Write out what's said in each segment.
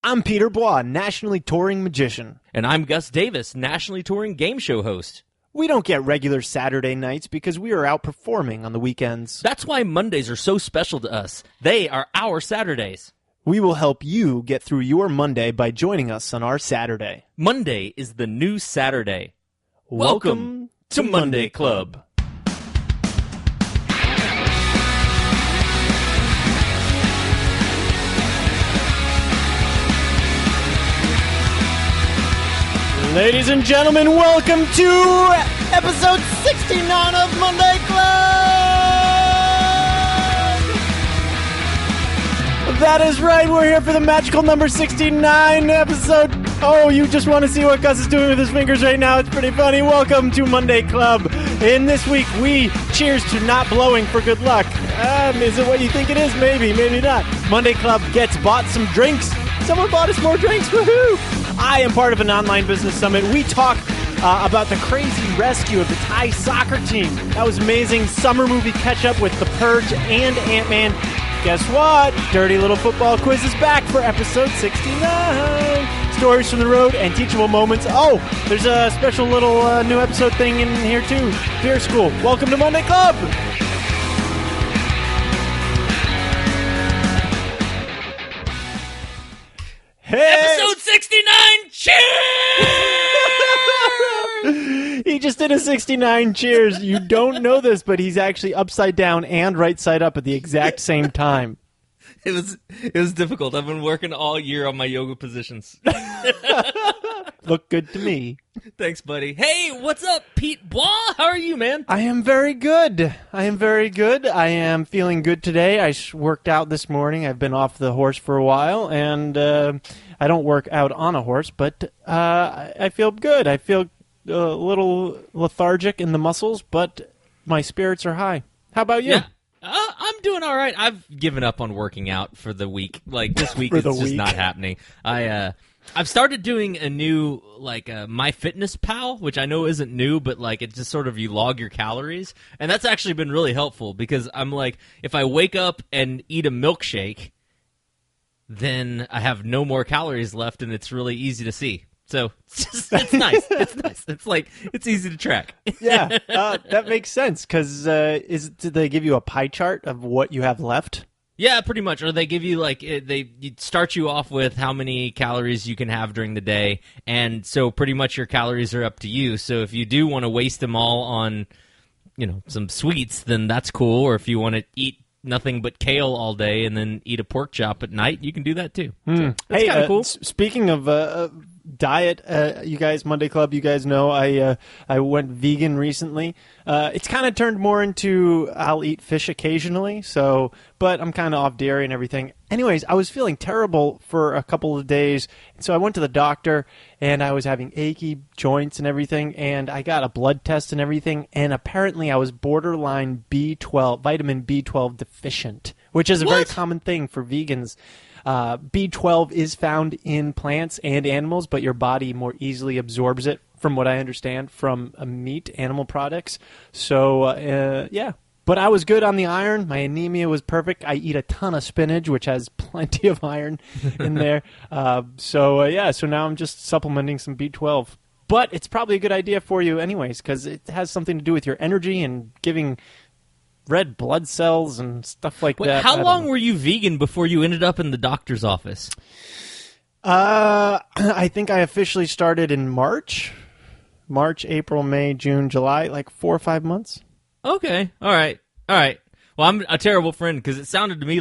I'm Peter Bois, nationally touring magician. And I'm Gus Davis, nationally touring game show host. We don't get regular Saturday nights because we are out performing on the weekends. That's why Mondays are so special to us. They are our Saturdays. We will help you get through your Monday by joining us on our Saturday. Monday is the new Saturday. Welcome to Monday Club. Ladies and gentlemen, welcome to episode 69 of Monday Club! That is right, we're here for the magical number 69 episode. Oh, you just want to see what Gus is doing with his fingers right now. It's pretty funny. Welcome to Monday Club. In this week, we cheers to not blowing for good luck. Is it what you think it is? Maybe, maybe not. Monday Club gets bought some drinks. Someone bought us more drinks. Woohoo! I am part of an online business summit. We talk about the crazy rescue of the Thai soccer team. That was amazing. Summer movie catch-up with The Purge and Ant-Man. Guess what? Dirty Little Football Quiz is back for episode 69. Stories from the road and teachable moments. Oh, there's a special little new episode thing in here too. Beer School. Welcome to Monday Club. Hey. Episode 69, cheers! He just did a 69 cheers. You don't know this, but he's actually upside down and right side up at the exact same time. It was difficult. I've been working all year on my yoga positions. Look good to me. Thanks, buddy. Hey, what's up, Pete Bois? How are you, man? I am very good. I am feeling good today. I worked out this morning. I've been off the horse for a while, and I don't work out on a horse, but I feel good. I feel a little lethargic in the muscles, but my spirits are high. How about you? Yeah. I'm doing all right. I've given up on working out for the week. Like, this week is just not happening. I've started doing a new, MyFitnessPal, which I know isn't new, but, it's just sort of you log your calories. And that's actually been really helpful because I'm like, if I wake up and eat a milkshake, then I have no more calories left, and it's really easy to see. So it's nice. It's nice. It's easy to track. Yeah, that makes sense. Because did they give you a pie chart of what you have left? Yeah, pretty much. Or they give you they start you off with how many calories you can have during the day, and so pretty much your calories are up to you. So if you do want to waste them all on, some sweets, then that's cool. Or if you want to eat nothing but kale all day and then eat a pork chop at night, you can do that too. So that's kind of cool. Speaking of diet, you guys, Monday Club, you guys know I went vegan recently. It's kind of turned more into I'll eat fish occasionally, but I'm kind of off dairy and everything. Anyways, I was feeling terrible for a couple of days, so I went to the doctor, and I was having achy joints and everything, and I got a blood test and everything, and apparently I was borderline vitamin B12 deficient, which is a very common thing for vegans. B12 is found in plants and animals, but your body more easily absorbs it, from what I understand, from meat, animal products. So, yeah. But I was good on the iron. My anemia was perfect. I eat a ton of spinach, which has plenty of iron in there. So now I'm just supplementing some B12. But it's probably a good idea for you anyways, because it has something to do with your energy and giving red blood cells and stuff like that. How long were you vegan before you ended up in the doctor's office? I think I officially started in March, April, May, June, July, 4 or 5 months. Okay. All right. Well, I'm a terrible friend because it sounded to me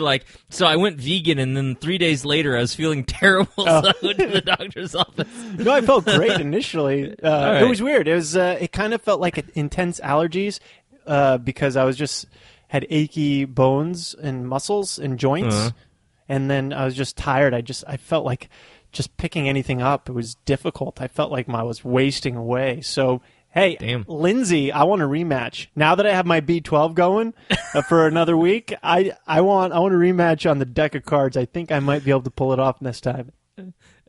so I went vegan, and then 3 days later I was feeling terrible, so I went to the doctor's office. No, I felt great initially. It was weird. It kind of felt like intense allergies because I was just had achy bones and muscles and joints, and then I was just tired. I felt like just picking anything up, it was difficult. I felt like I was wasting away. So, hey, damn. Lindsay, I want a rematch. Now that I have my B12 going for another week, I want a rematch on the deck of cards. I think I might be able to pull it off this time.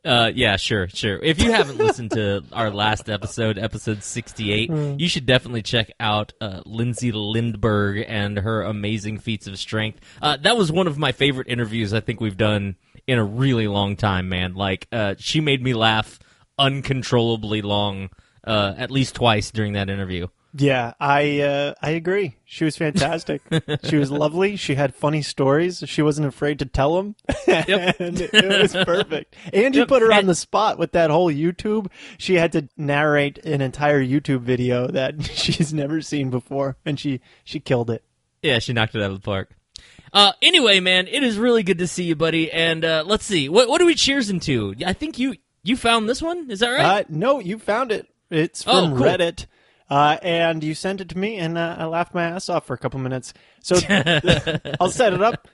Yeah, sure. If you haven't listened to our last episode 68, you should definitely check out Lindsay Lindberg and her amazing feats of strength. That was one of my favorite interviews I think we've done in a really long time, man. Like, she made me laugh uncontrollably long, at least twice during that interview. Yeah, I agree. She was fantastic. She was lovely. She had funny stories. She wasn't afraid to tell them. Yep. And it was perfect. And you put her on the spot with that whole YouTube. She had to narrate an entire YouTube video that she's never seen before, and she killed it. Yeah, she knocked it out of the park. Anyway, man, it is really good to see you, buddy. And let's see, what are we cheersing to? I think you found this one. Is that right? No, you found it. It's from Reddit. And you sent it to me, and I laughed my ass off for a couple minutes. So I'll set it up.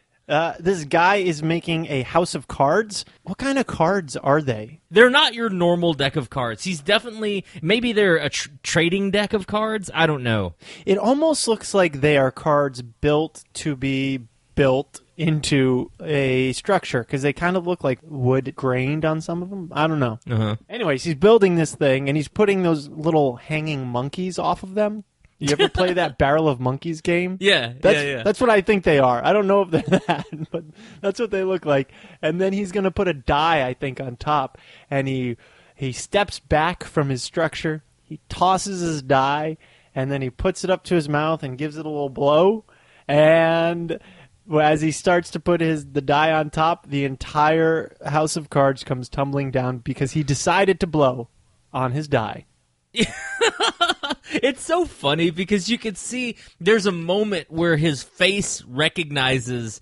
This guy is making a house of cards. What kind of cards are they? They're not your normal deck of cards. He's definitely, maybe they're a trading deck of cards. I don't know. It almost looks like they are cards built to be built into a structure, because they kind of look like wood grained on some of them. I don't know. Anyways, he's building this thing, and he's putting those little hanging monkeys off of them. You ever play that Barrel of Monkeys game? Yeah, That's what I think they are. I don't know if they're that, but that's what they look like. And then he's going to put a die, I think, on top, and he steps back from his structure. He tosses his die, and then he puts it up to his mouth and gives it a little blow, and as he starts to put the die on top, the entire house of cards comes tumbling down because he decided to blow on his die. It's so funny because you can see there's a moment where his face recognizes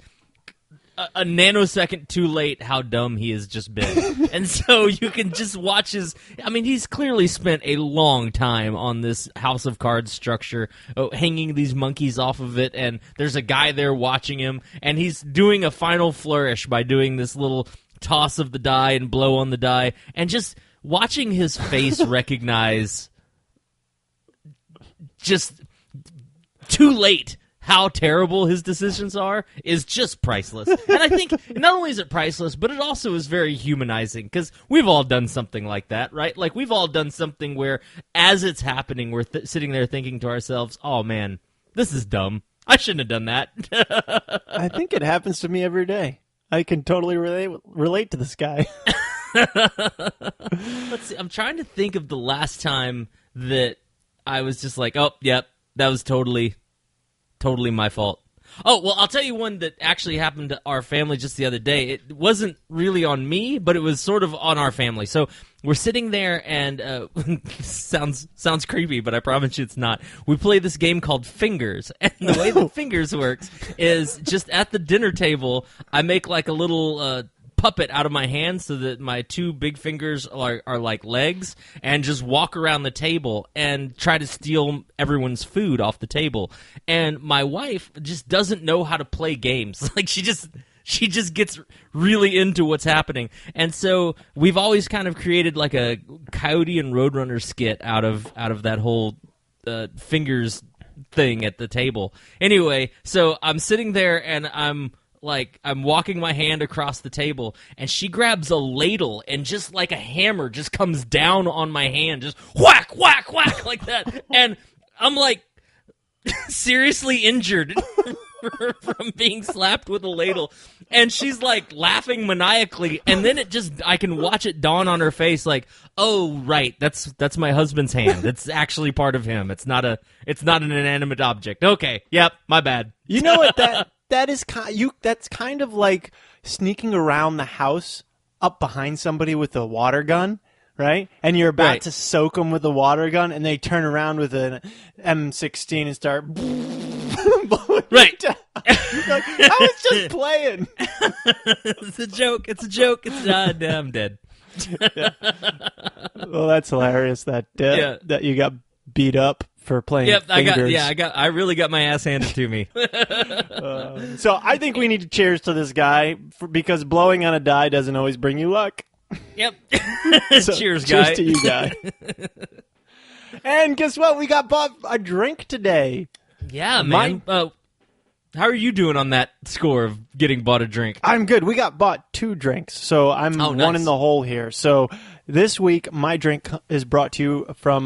a nanosecond too late how dumb he has just been. And so you can just watch he's clearly spent a long time on this house of cards structure, hanging these monkeys off of it, and there's a guy there watching him, and he's doing a final flourish by doing this little toss of the die and blow on the die, and just watching his face recognize just too late how terrible his decisions are is just priceless. And I think not only is it priceless, but it also is very humanizing, because we've all done something like that, right? Like, we've all done something where as it's happening, we're sitting there thinking to ourselves, oh man, this is dumb. I shouldn't have done that. I think it happens to me every day. I can totally relate to this guy. Let's see. I'm trying to think of the last time that I was just like, oh, yep, that was totally my fault. Oh, well, I'll tell you one that actually happened to our family just the other day. It wasn't really on me, but it was sort of on our family. So we're sitting there, and sounds creepy, but I promise you it's not. We play this game called Fingers, and the way that Fingers works is just at the dinner table, I make like a little puppet out of my hand so that my two big fingers are like legs, and just walk around the table and try to steal everyone's food off the table. And my wife just doesn't know how to play games. Like, she just gets really into what's happening. And so we've always kind of created like a Coyote and Roadrunner skit out of that whole Fingers thing at the table. Anyway, so I'm sitting there, and I'm walking my hand across the table, and she grabs a ladle, and just like a hammer just comes down on my hand, just whack, whack, whack, like that. And I'm like seriously injured from being slapped with a ladle. And she's like laughing maniacally, and then I can watch it dawn on her face, like, oh right, that's my husband's hand. It's actually part of him. It's not an inanimate object. Okay, yep, my bad. You know what that's kind of like sneaking around the house up behind somebody with a water gun, right? And you're about to soak them with a water gun, and they turn around with an M16 and start blowing right. You're like, I was just playing. It's a joke. I'm dead. Yeah. Well, that's hilarious that you got beat up for playing Fingers. I really got my ass handed to me. So I think we need to cheers to this guy because blowing on a die doesn't always bring you luck. Yep. So, cheers, guy. Cheers to you, guy. And guess what? We got bought a drink today. Yeah, man. How are you doing on that score of getting bought a drink? I'm good. We got bought 2 drinks, so I'm one in the hole here. So This week, my drink is brought to you from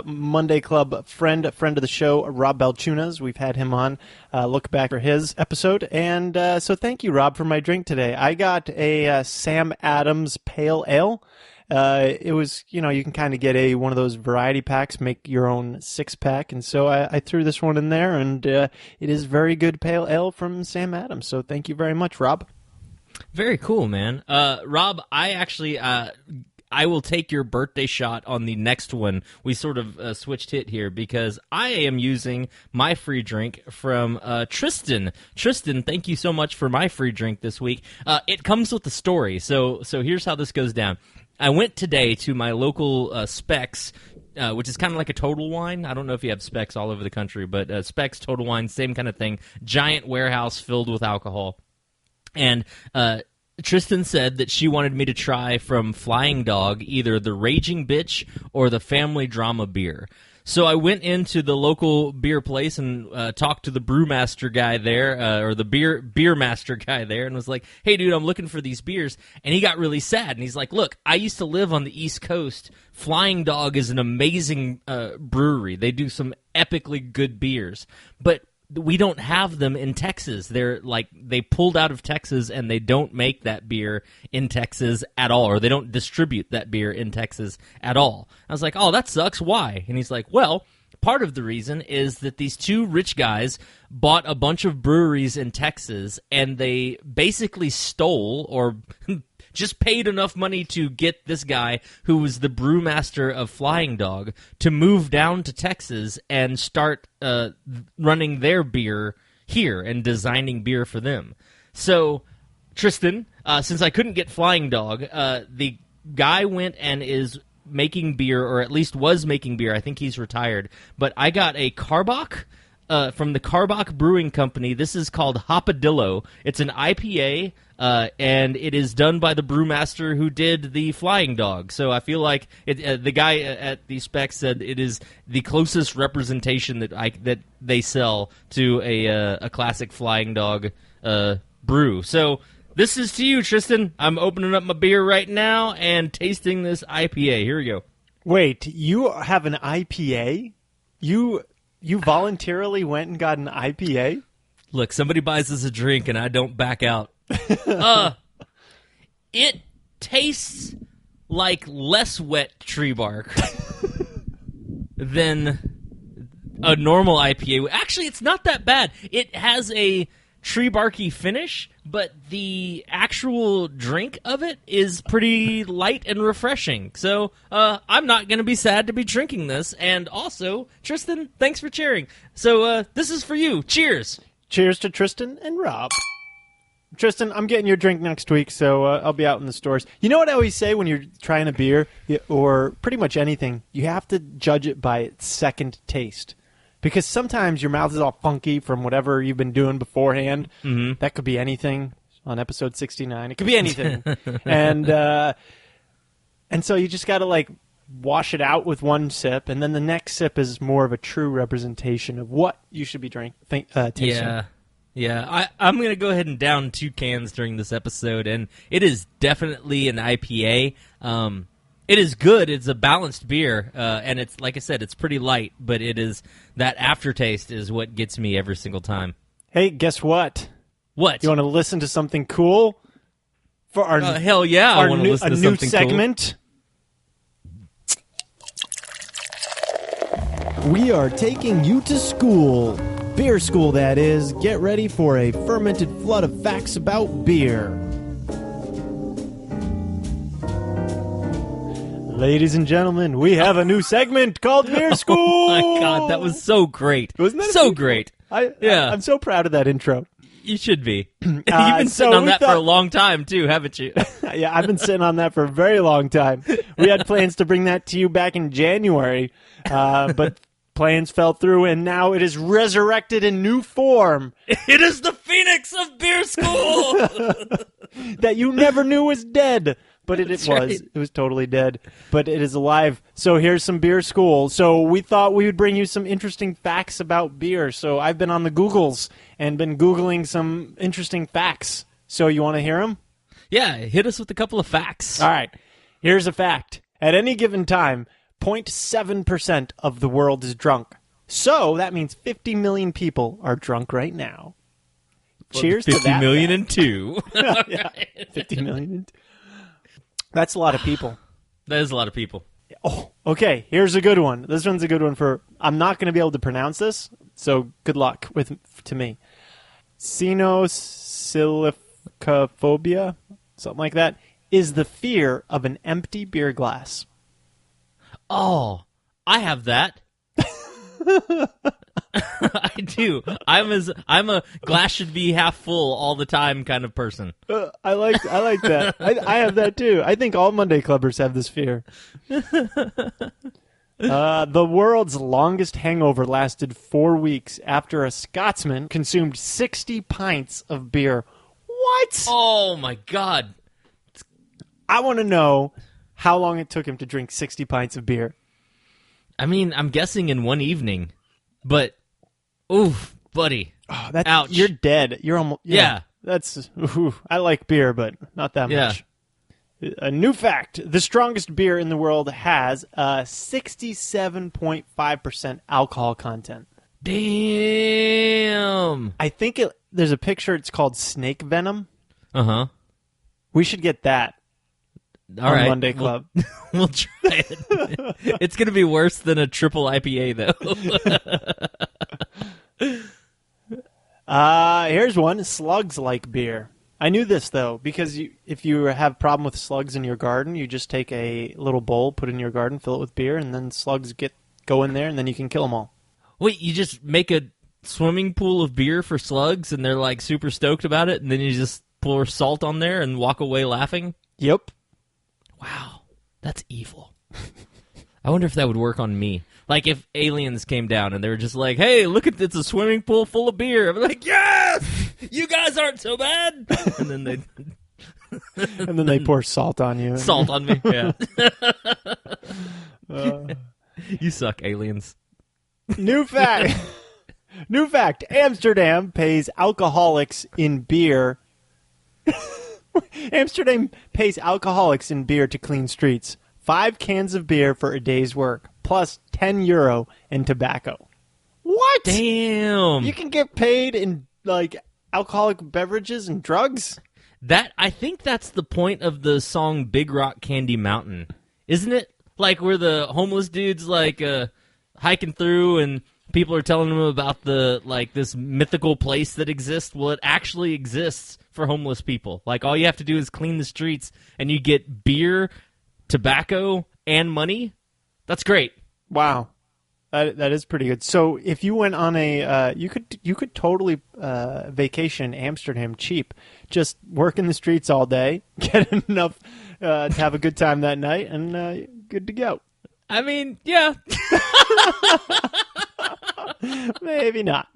Monday Club friend of the show, Rob Belchunas. We've had him on. Look back for his episode. And so thank you, Rob, for my drink today. I got a Sam Adams Pale Ale. It was, you can kind of get one of those variety packs, make your own 6-pack. And so I threw this one in there, and it is very good Pale Ale from Sam Adams. So thank you very much, Rob. Very cool, man. Rob, I actually... I will take your birthday shot on the next one. We sort of switched hit here because I am using my free drink from Tristan. Tristan, thank you so much for my free drink this week. It comes with a story, so here's how this goes down. I went today to my local Specs, which is kind of like a Total Wine. I don't know if you have Specs all over the country, but Specs, Total Wine, same kind of thing. Giant warehouse filled with alcohol. And Tristan said that she wanted me to try from Flying Dog either the Raging Bitch or the Family Drama beer. So I went into the local beer place and talked to the brewmaster guy there, or the beer master guy there, and was like, hey, dude, I'm looking for these beers. And he got really sad, and he's like, look, I used to live on the East Coast. Flying Dog is an amazing brewery. They do some epically good beers. But we don't have them in Texas. They pulled out of Texas and they don't make that beer in Texas at all, or they don't distribute that beer in Texas at all. I was like, oh, that sucks. Why? And he's like, well, part of the reason is that these two rich guys bought a bunch of breweries in Texas and they basically stole or just paid enough money to get this guy who was the brewmaster of Flying Dog to move down to Texas and start running their beer here and designing beer for them. So, Tristan, since I couldn't get Flying Dog, the guy went and is making beer, or at least was making beer. I think he's retired. But I got a Karbach from the Karbach Brewing Company. This is called Hopadillo. It's an IPA. And it is done by the brewmaster who did the Flying Dog. So I feel like the guy at the Specs said it is the closest representation that they sell to a classic Flying Dog brew. So this is to you, Tristan. I'm opening up my beer right now and tasting this IPA. Here we go. Wait, you have an IPA? You voluntarily went and got an IPA? Look, somebody buys us a drink and I don't back out. It tastes like less wet tree bark than a normal IPA. Actually, it's not that bad. It has a tree barky finish, but the actual drink of it is pretty light and refreshing. So I'm not going to be sad to be drinking this. And also, Tristan, thanks for cheering. So this is for you. Cheers. Cheers to Tristan and Rob. Tristan, I'm getting your drink next week, so I'll be out in the stores. You know what I always say when you're trying a beer, or pretty much anything, you have to judge it by its second taste. Because sometimes your mouth is all funky from whatever you've been doing beforehand. Mm-hmm. That could be anything on episode 69. It could be anything. and so you just got to, wash it out with one sip, and then the next sip is more of a true representation of what you should be tasting. Yeah, I'm going to go ahead and down 2 cans during this episode, and it is definitely an IPA. It is good. It's a balanced beer, and it's, like I said, it's pretty light, but it is that aftertaste is what gets me every single time. Hey, guess what? What? You want to listen to something cool? For our hell yeah, I want to listen to something new segment? Cool. We are taking you to school. Beer school, that is. Get ready for a fermented flood of facts about beer. Ladies and gentlemen, we have a new segment called Beer School! Oh my God, that was so great. Wasn't that so great? I'm so proud of that intro. You should be. You've been sitting on that for a long time, too, haven't you? Yeah, I've been sitting on that for a very long time. We had plans to bring that to you back in January, but plans fell through, and now it is resurrected in new form. It is the phoenix of Beer School! That you never knew was dead. But it was. Right. It was totally dead. But it is alive. So here's some Beer School. So we thought we would bring you some interesting facts about beer. So I've been on the Googles and been Googling some interesting facts. So you want to hear them? Yeah, hit us with a couple of facts. All right. Here's a fact. At any given time, 0.7% of the world is drunk. So that means 50 million people are drunk right now. Cheers to that. 50 million and two. Yeah, 50 million and two. That's a lot of people. That is a lot of people. Oh, okay. Here's a good one. This one's a good one for... I'm not going to be able to pronounce this, so good luck to me. Sinosilicophobia, something like that, is the fear of an empty beer glass. Oh, I have that. I do. I'm a glass should be half full all the time kind of person. I like that. I have that too. I think all Monday Clubbers have this fear. The world's longest hangover lasted 4 weeks after a Scotsman consumed 60 pints of beer. What? Oh my God. I want to know how long it took him to drink 60 pints of beer. I mean, I'm guessing in one evening, but oof, buddy. Oh, that's, ouch. You're dead. You're almost... Yeah. That's... I like beer, but not that much. A new fact. The strongest beer in the world has 67.5% alcohol content. Damn. I think there's a picture. It's called snake venom. Uh-huh. We should get that All on right. Monday Club. We'll try it. It's going to be worse than a triple IPA, though. Here's one. Slugs like beer. I knew this, though, because if you have a problem with slugs in your garden, you just take a little bowl, put it in your garden, fill it with beer, and then slugs go in there, and then you can kill them all. Wait, you just make a swimming pool of beer for slugs, and they're like super stoked about it, and then you just pour salt on there and walk away laughing? Yep. Wow, that's evil. I wonder if that would work on me. Like if aliens came down and they were just like, hey, look at it's a swimming pool full of beer. I'm like, yes! You guys aren't so bad. And then they pour salt on you. Salt on me, yeah. You suck, aliens. New fact. New fact. Amsterdam pays alcoholics in beer. Amsterdam pays alcoholics in beer to clean streets. 5 cans of beer for a day's work, plus €10 in tobacco. What? Damn. You can get paid in, like, alcoholic beverages and drugs? I think that's the point of the song Big Rock Candy Mountain. Isn't it? Like, where the homeless dude's, like, hiking through and people are telling them about this mythical place that exists. Well, it actually exists for homeless people. Like, all you have to do is clean the streets and you get beer, tobacco, and money. That's great. Wow. That is pretty good. So if you went on you could totally vacation Amsterdam cheap. Just work in the streets all day, get enough to have a good time that night, and good to go. I mean, yeah. Maybe not.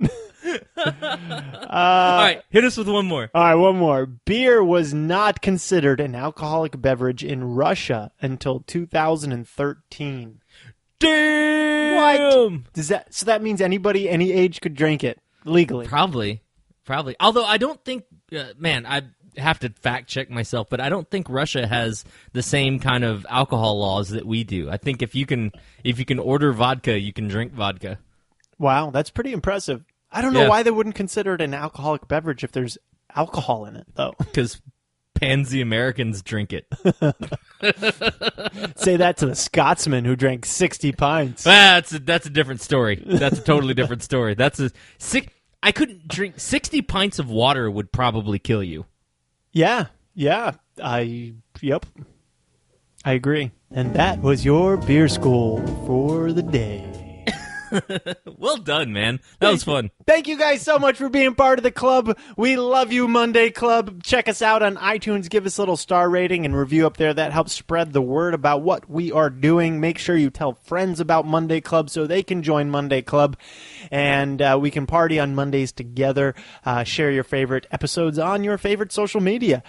All right, hit us with one more. All right, one more. Beer was not considered an alcoholic beverage in Russia until 2013. Damn! What? So that means anybody, any age could drink it legally? Probably. Although I don't think, man, I have to fact check myself, but I don't think Russia has the same kind of alcohol laws that we do. I think if you can order vodka, you can drink vodka. Wow, that's pretty impressive. I don't know why they wouldn't consider it an alcoholic beverage if there's alcohol in it, though. Because pansy Americans drink it. Say that to the Scotsman who drank 60 pints. That's a different story. That's a totally different story. I couldn't drink 60 pints of water would probably kill you. Yeah. Yep. I agree. And that was your beer school for the day. Well done, man. That was fun. Thank you guys so much for being part of the club. We love you, Monday Club. Check us out on iTunes. Give us a little star rating and review up there. That helps spread the word about what we are doing. Make sure you tell friends about Monday Club so they can join Monday Club. And we can party on Mondays together. Share your favorite episodes on your favorite social media.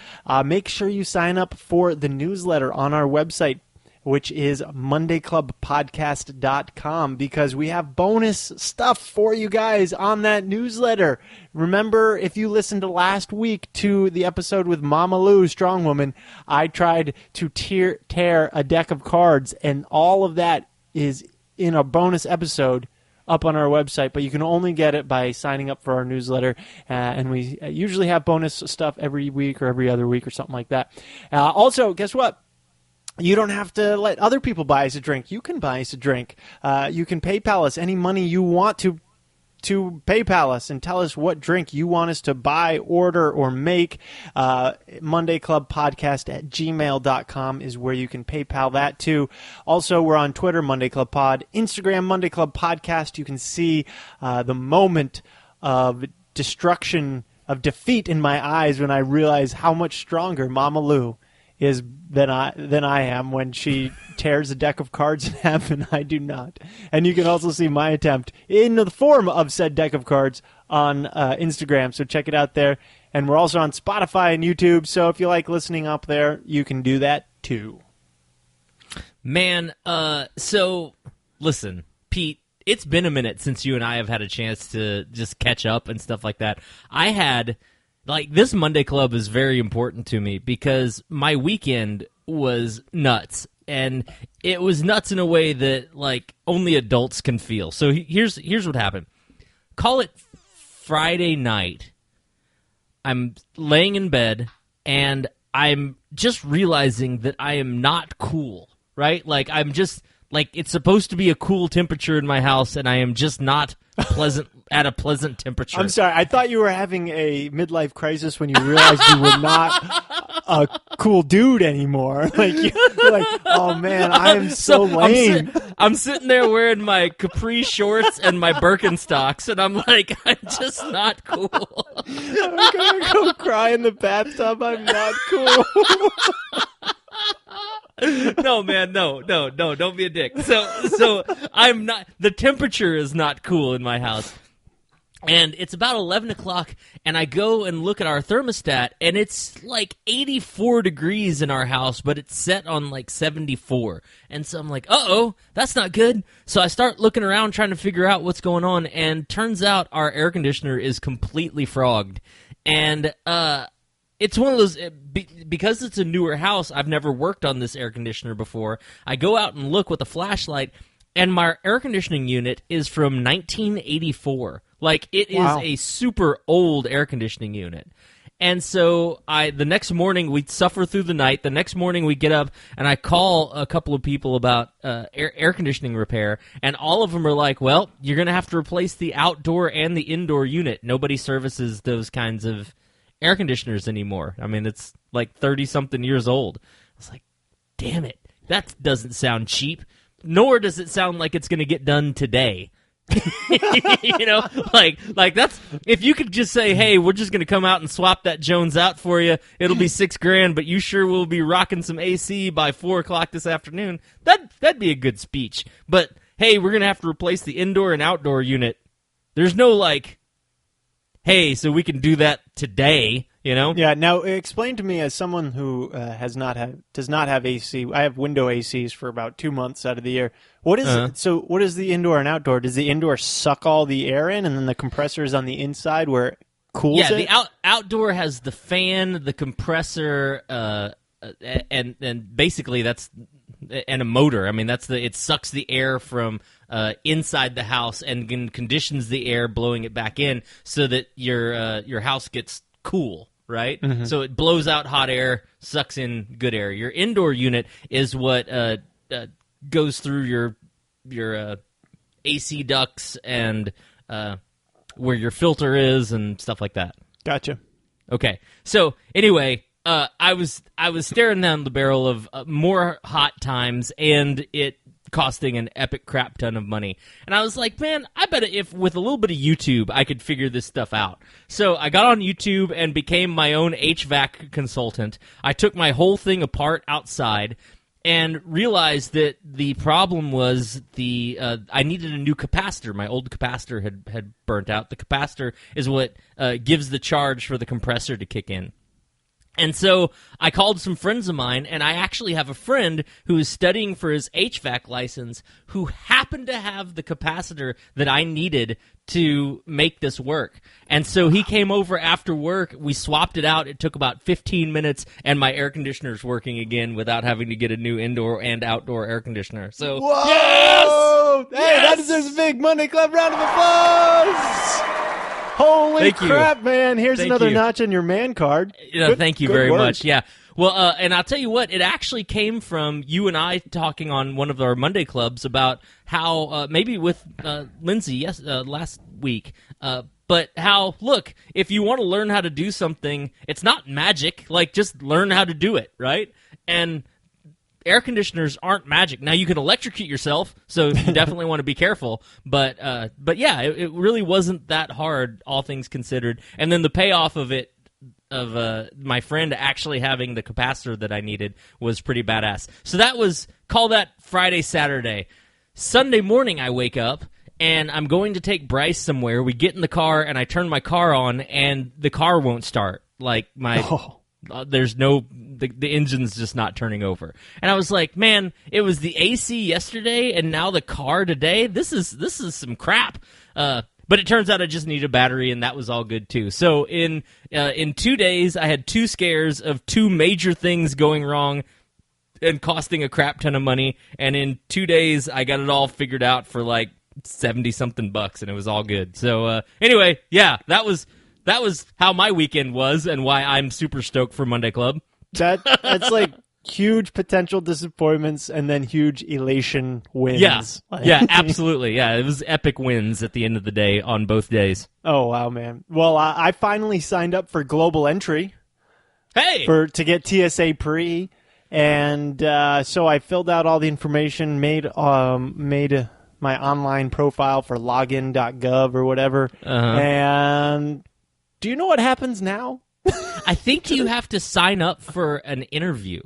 Make sure you sign up for the newsletter on our website. which is mondayclubpodcast.com, because we have bonus stuff for you guys on that newsletter. Remember, if you listened to last week to the episode with Mama Lou, Strong Woman, I tried to tear a deck of cards, and all of that is in a bonus episode up on our website, but you can only get it by signing up for our newsletter, and we usually have bonus stuff every week or every other week or something like that. Also, guess what? You don't have to let other people buy us a drink. You can buy us a drink. You can PayPal us any money you want to PayPal us and tell us what drink you want us to buy, order, or make. MondayClubPodcast@gmail.com is where you can PayPal that too. Also, we're on Twitter, Monday Club Pod, Instagram, Monday Club Podcast. You can see the moment of destruction, of defeat in my eyes when I realize how much stronger Mama Lou is than I am when she tears a deck of cards in half and I do not. And you can also see my attempt in the form of said deck of cards on Instagram, so check it out there. And we're also on Spotify and YouTube, so if you like listening up there, you can do that too. Man, so listen, Pete, it's been a minute since you and I have had a chance to just catch up and stuff like that. This Monday Club is very important to me because my weekend was nuts, and it was nuts in a way that, like, only adults can feel. So here's what happened. Call it Friday night. I'm laying in bed, and I'm just realizing that I am not cool, right? Like, I'm just, like, it's supposed to be a cool temperature in my house, and I am just not at a pleasant temperature. I'm sorry. I thought you were having a midlife crisis when you realized you were not a cool dude anymore. Like, you're like, oh man, I am so lame. I'm sitting there wearing my capri shorts and my Birkenstocks, and I'm like, I'm just not cool. I'm gonna go cry in the bathtub. I'm not cool. No, man, no, don't be a dick. So I'm not, the temperature is not cool in my house. And it's about 11 o'clock, and I go and look at our thermostat, and it's like 84 degrees in our house, but it's set on like 74. And so I'm like, uh-oh, that's not good. So I start looking around trying to figure out what's going on, and turns out our air conditioner is completely frogged. And it's one of those, because it's a newer house, I've never worked on this air conditioner before. I go out and look with a flashlight, and my air conditioning unit is from 1984. Like, it is a super old air conditioning unit. And so the next morning, we suffer through the night. The next morning, we get up, and I call a couple of people about air conditioning repair, and all of them are like, well, you're going to have to replace the outdoor and the indoor unit. Nobody services those kinds of air conditioners anymore. I mean, it's like 30-something years old. I was like, damn it. That doesn't sound cheap, nor does it sound like it's going to get done today. You know, like that's, if you could just say, hey, we're just going to come out and swap that Jones out for you, it'll be $6,000, but you sure will be rocking some AC by 4 o'clock this afternoon. That'd be a good speech. But hey, we're going to have to replace the indoor and outdoor unit. There's no like, hey, so we can do that today, you know? Yeah, now explain to me, as someone who does not have AC, I have window ACs for about 2 months out of the year. What is so what is the indoor and outdoor? Does the indoor suck all the air in, and then the compressor is on the inside where it cools it? Yeah, the outdoor has the fan, the compressor, and basically that's, and a motor. I mean, it sucks the air from inside the house and conditions the air, blowing it back in so that your house gets cool, right? Mm-hmm. So it blows out hot air, sucks in good air. Your indoor unit is what goes through your AC ducts and where your filter is and stuff like that. Gotcha. Okay. So anyway, I was staring down the barrel of more hot times, and it costing an epic crap ton of money. And I was like, man, I bet if with a little bit of YouTube, I could figure this stuff out. So I got on YouTube and became my own HVAC consultant. I took my whole thing apart outside and realized that the problem was I needed a new capacitor. My old capacitor had burnt out. The capacitor is what gives the charge for the compressor to kick in. And so I called some friends of mine, and I actually have a friend who is studying for his HVAC license who happened to have the capacitor that I needed to make this work. And so he came over after work. We swapped it out. It took about 15 minutes, and my air conditioner's working again without having to get a new indoor and outdoor air conditioner. So, Whoa! yes! Hey, Yes! that deserves a big Monday Club round of applause! Holy Thank you. crap, man. Here's Thank another you. notch in your man card. Thank you good very work. much. Yeah. Well, and I'll tell you what, it actually came from you and I talking on one of our Monday clubs about how, maybe with Lindsay last week, but how, look, if you want to learn how to do something, it's not magic. Like, just learn how to do it, right? And air conditioners aren't magic. Now, you can electrocute yourself, so you definitely want to be careful. But yeah, it really wasn't that hard, all things considered. And then the payoff of it, of my friend actually having the capacitor that I needed, was pretty badass. So call that Friday, Saturday. Sunday morning, I wake up, and I'm going to take Bryce somewhere. We get in the car, and I turn my car on, and the car won't start. Like, there's no, the engine's just not turning over. And I was like, man, it was the AC yesterday and now the car today. This is some crap. But it turns out I just need a battery, and that was all good too. So in 2 days, I had 2 scares of 2 major things going wrong and costing a crap ton of money. And in 2 days, I got it all figured out for like $70-something, and it was all good. So anyway, yeah, that was how my weekend was, and why I'm super stoked for Monday Club. That's like huge potential disappointments and then huge elation wins. Yeah, yeah, absolutely. Yeah, it was epic wins at the end of the day on both days. Oh, wow, man. Well, I finally signed up for global entry. Hey! To get TSA pre, and so I filled out all the information, made my online profile for login.gov or whatever, and do you know what happens now? I think you have to sign up for an interview.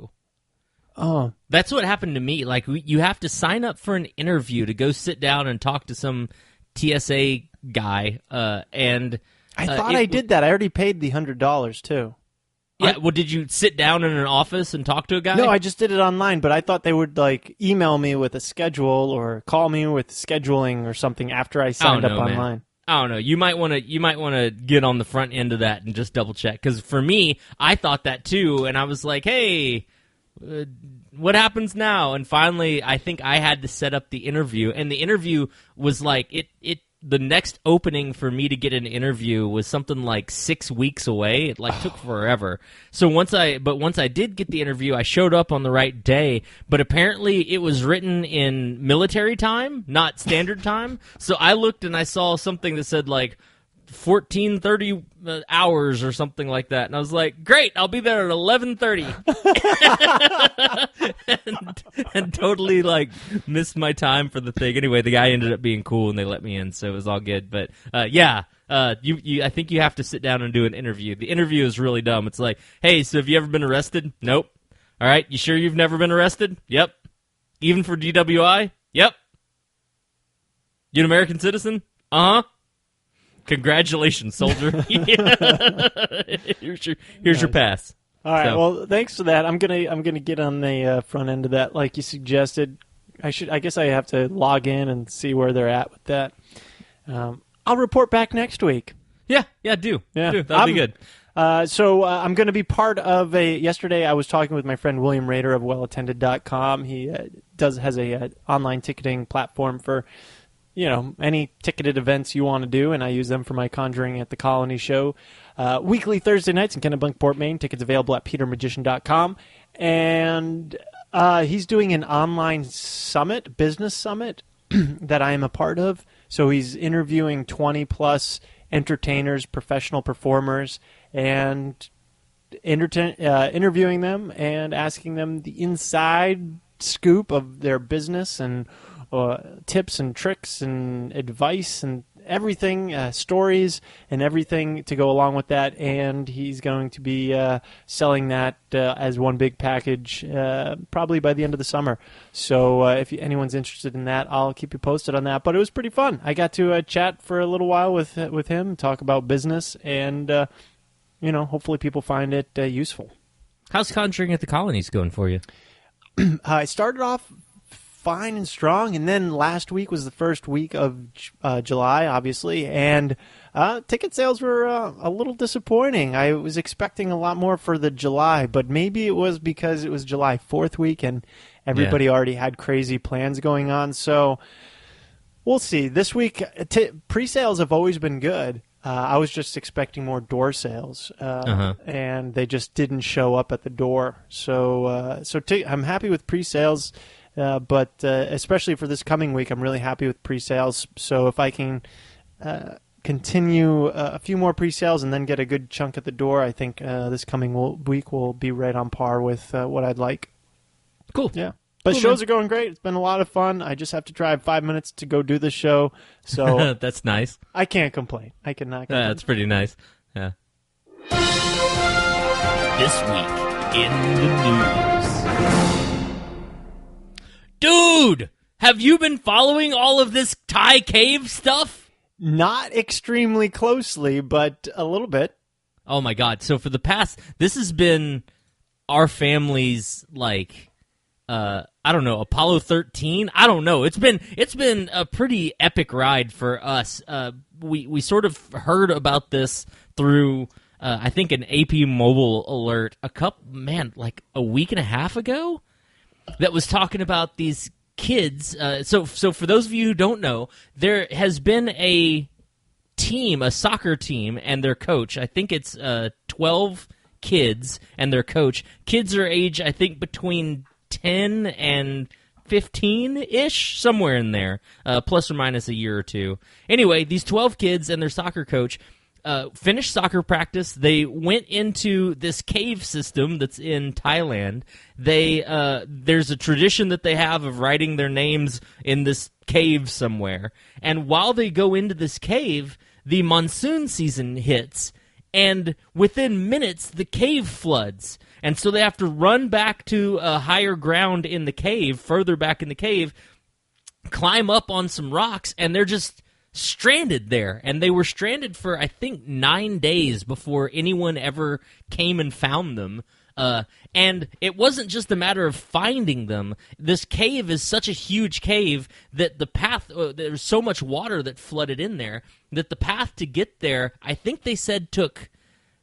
Oh. That's what happened to me. Like, you have to sign up for an interview to go sit down and talk to some TSA guy, and... I thought I did that. I already paid the $100, too. Yeah, well, did you sit down in an office and talk to a guy? No, I just did it online, but I thought they would, like, email me with a schedule or call me with scheduling or something after I signed up online. Man. I don't know. You might want to get on the front end of that and just double check. Because for me, I thought that too, and I was like, "Hey, what happens now?" And finally, I think I had to set up the interview, and the interview was like it. The next opening for me to get an interview was something like 6 weeks away. It took forever. So once I did get the interview, I showed up on the right day, but apparently it was written in military time, not standard time. So I looked and I saw something that said 14:30 hours or something like that, and I was like, "Great, I'll be there at 11:30," and totally missed my time for the thing. Anyway, the guy ended up being cool, and they let me in, so it was all good. But yeah, I think you have to sit down and do an interview. The interview is really dumb. It's like, "Hey, so have you ever been arrested?" "Nope." "All right, you sure you've never been arrested?" "Yep." "Even for DWI?" "Yep." "You an American citizen?" "Uh-huh." "Congratulations, soldier." Here's your pass. All right. So. Well, thanks for that. I'm gonna get on the front end of that, like you suggested. I guess I have to log in and see where they're at with that. I'll report back next week. Yeah. Do. That'll be good. So I'm going to be part of yesterday I was talking with my friend William Rader of wellattended.com. He has a online ticketing platform for any ticketed events you want to do, and I use them for my Conjuring at the Colony show. Weekly Thursday nights in Kennebunkport, Maine. Tickets available at petermagician.com. And he's doing an online summit, business summit, that I am a part of. So he's interviewing 20-plus entertainers, professional performers, and interviewing them and asking them the inside scoop of their business and tips and tricks and advice and everything, stories and everything to go along with that. And he's going to be selling that as one big package probably by the end of the summer. So if anyone's interested in that, I'll keep you posted on that. But it was pretty fun. I got to chat for a little while with him, talk about business, and hopefully people find it useful. How's conjuring at the colonies going for you? I started off fine and strong, and then last week was the first week of July, obviously, and ticket sales were a little disappointing. I was expecting a lot more for the July, but maybe it was because it was July 4th week and everybody already had crazy plans going on, so we'll see. This week, pre-sales have always been good. I was just expecting more door sales, and they just didn't show up at the door. So I'm happy with pre-sales, but especially for this coming week, I'm really happy with pre-sales. So if I can continue a few more pre-sales and then get a good chunk at the door, I think this coming week will be right on par with what I'd like. Cool. Yeah. But cool, shows man. are going great. It's been a lot of fun. I just have to drive 5 minutes to go do the show. So that's nice. I can't complain. I cannot complain. That's pretty nice. Yeah. This week in the news. Dude, have you been following all of this Thai cave stuff? Not extremely closely, but a little bit. Oh my god. So for the past, this has been our family's, like, I don't know, Apollo 13? I don't know. It's been a pretty epic ride for us. We sort of heard about this through, I think, an AP mobile alert like a week and a half ago that was talking about these kids. So for those of you who don't know, there has been a soccer team and their coach. I think it's 12 kids and their coach. Kids are age, I think, between 10 and 15-ish, somewhere in there, plus or minus a year or two. Anyway, these 12 kids and their soccer coach finished soccer practice. They went into this cave system that's in Thailand. There's a tradition that they have of writing their names in this cave somewhere. And while they go into this cave, the monsoon season hits, and within minutes, the cave floods. And so they have to run back to a higher ground in the cave, further back in the cave, climb up on some rocks, and they're just stranded there. And they were stranded for, I think, 9 days before anyone ever came and found them. And it wasn't just a matter of finding them. This cave is such a huge cave that the path, there's so much water that flooded in there, that the path to get there, I think they said, took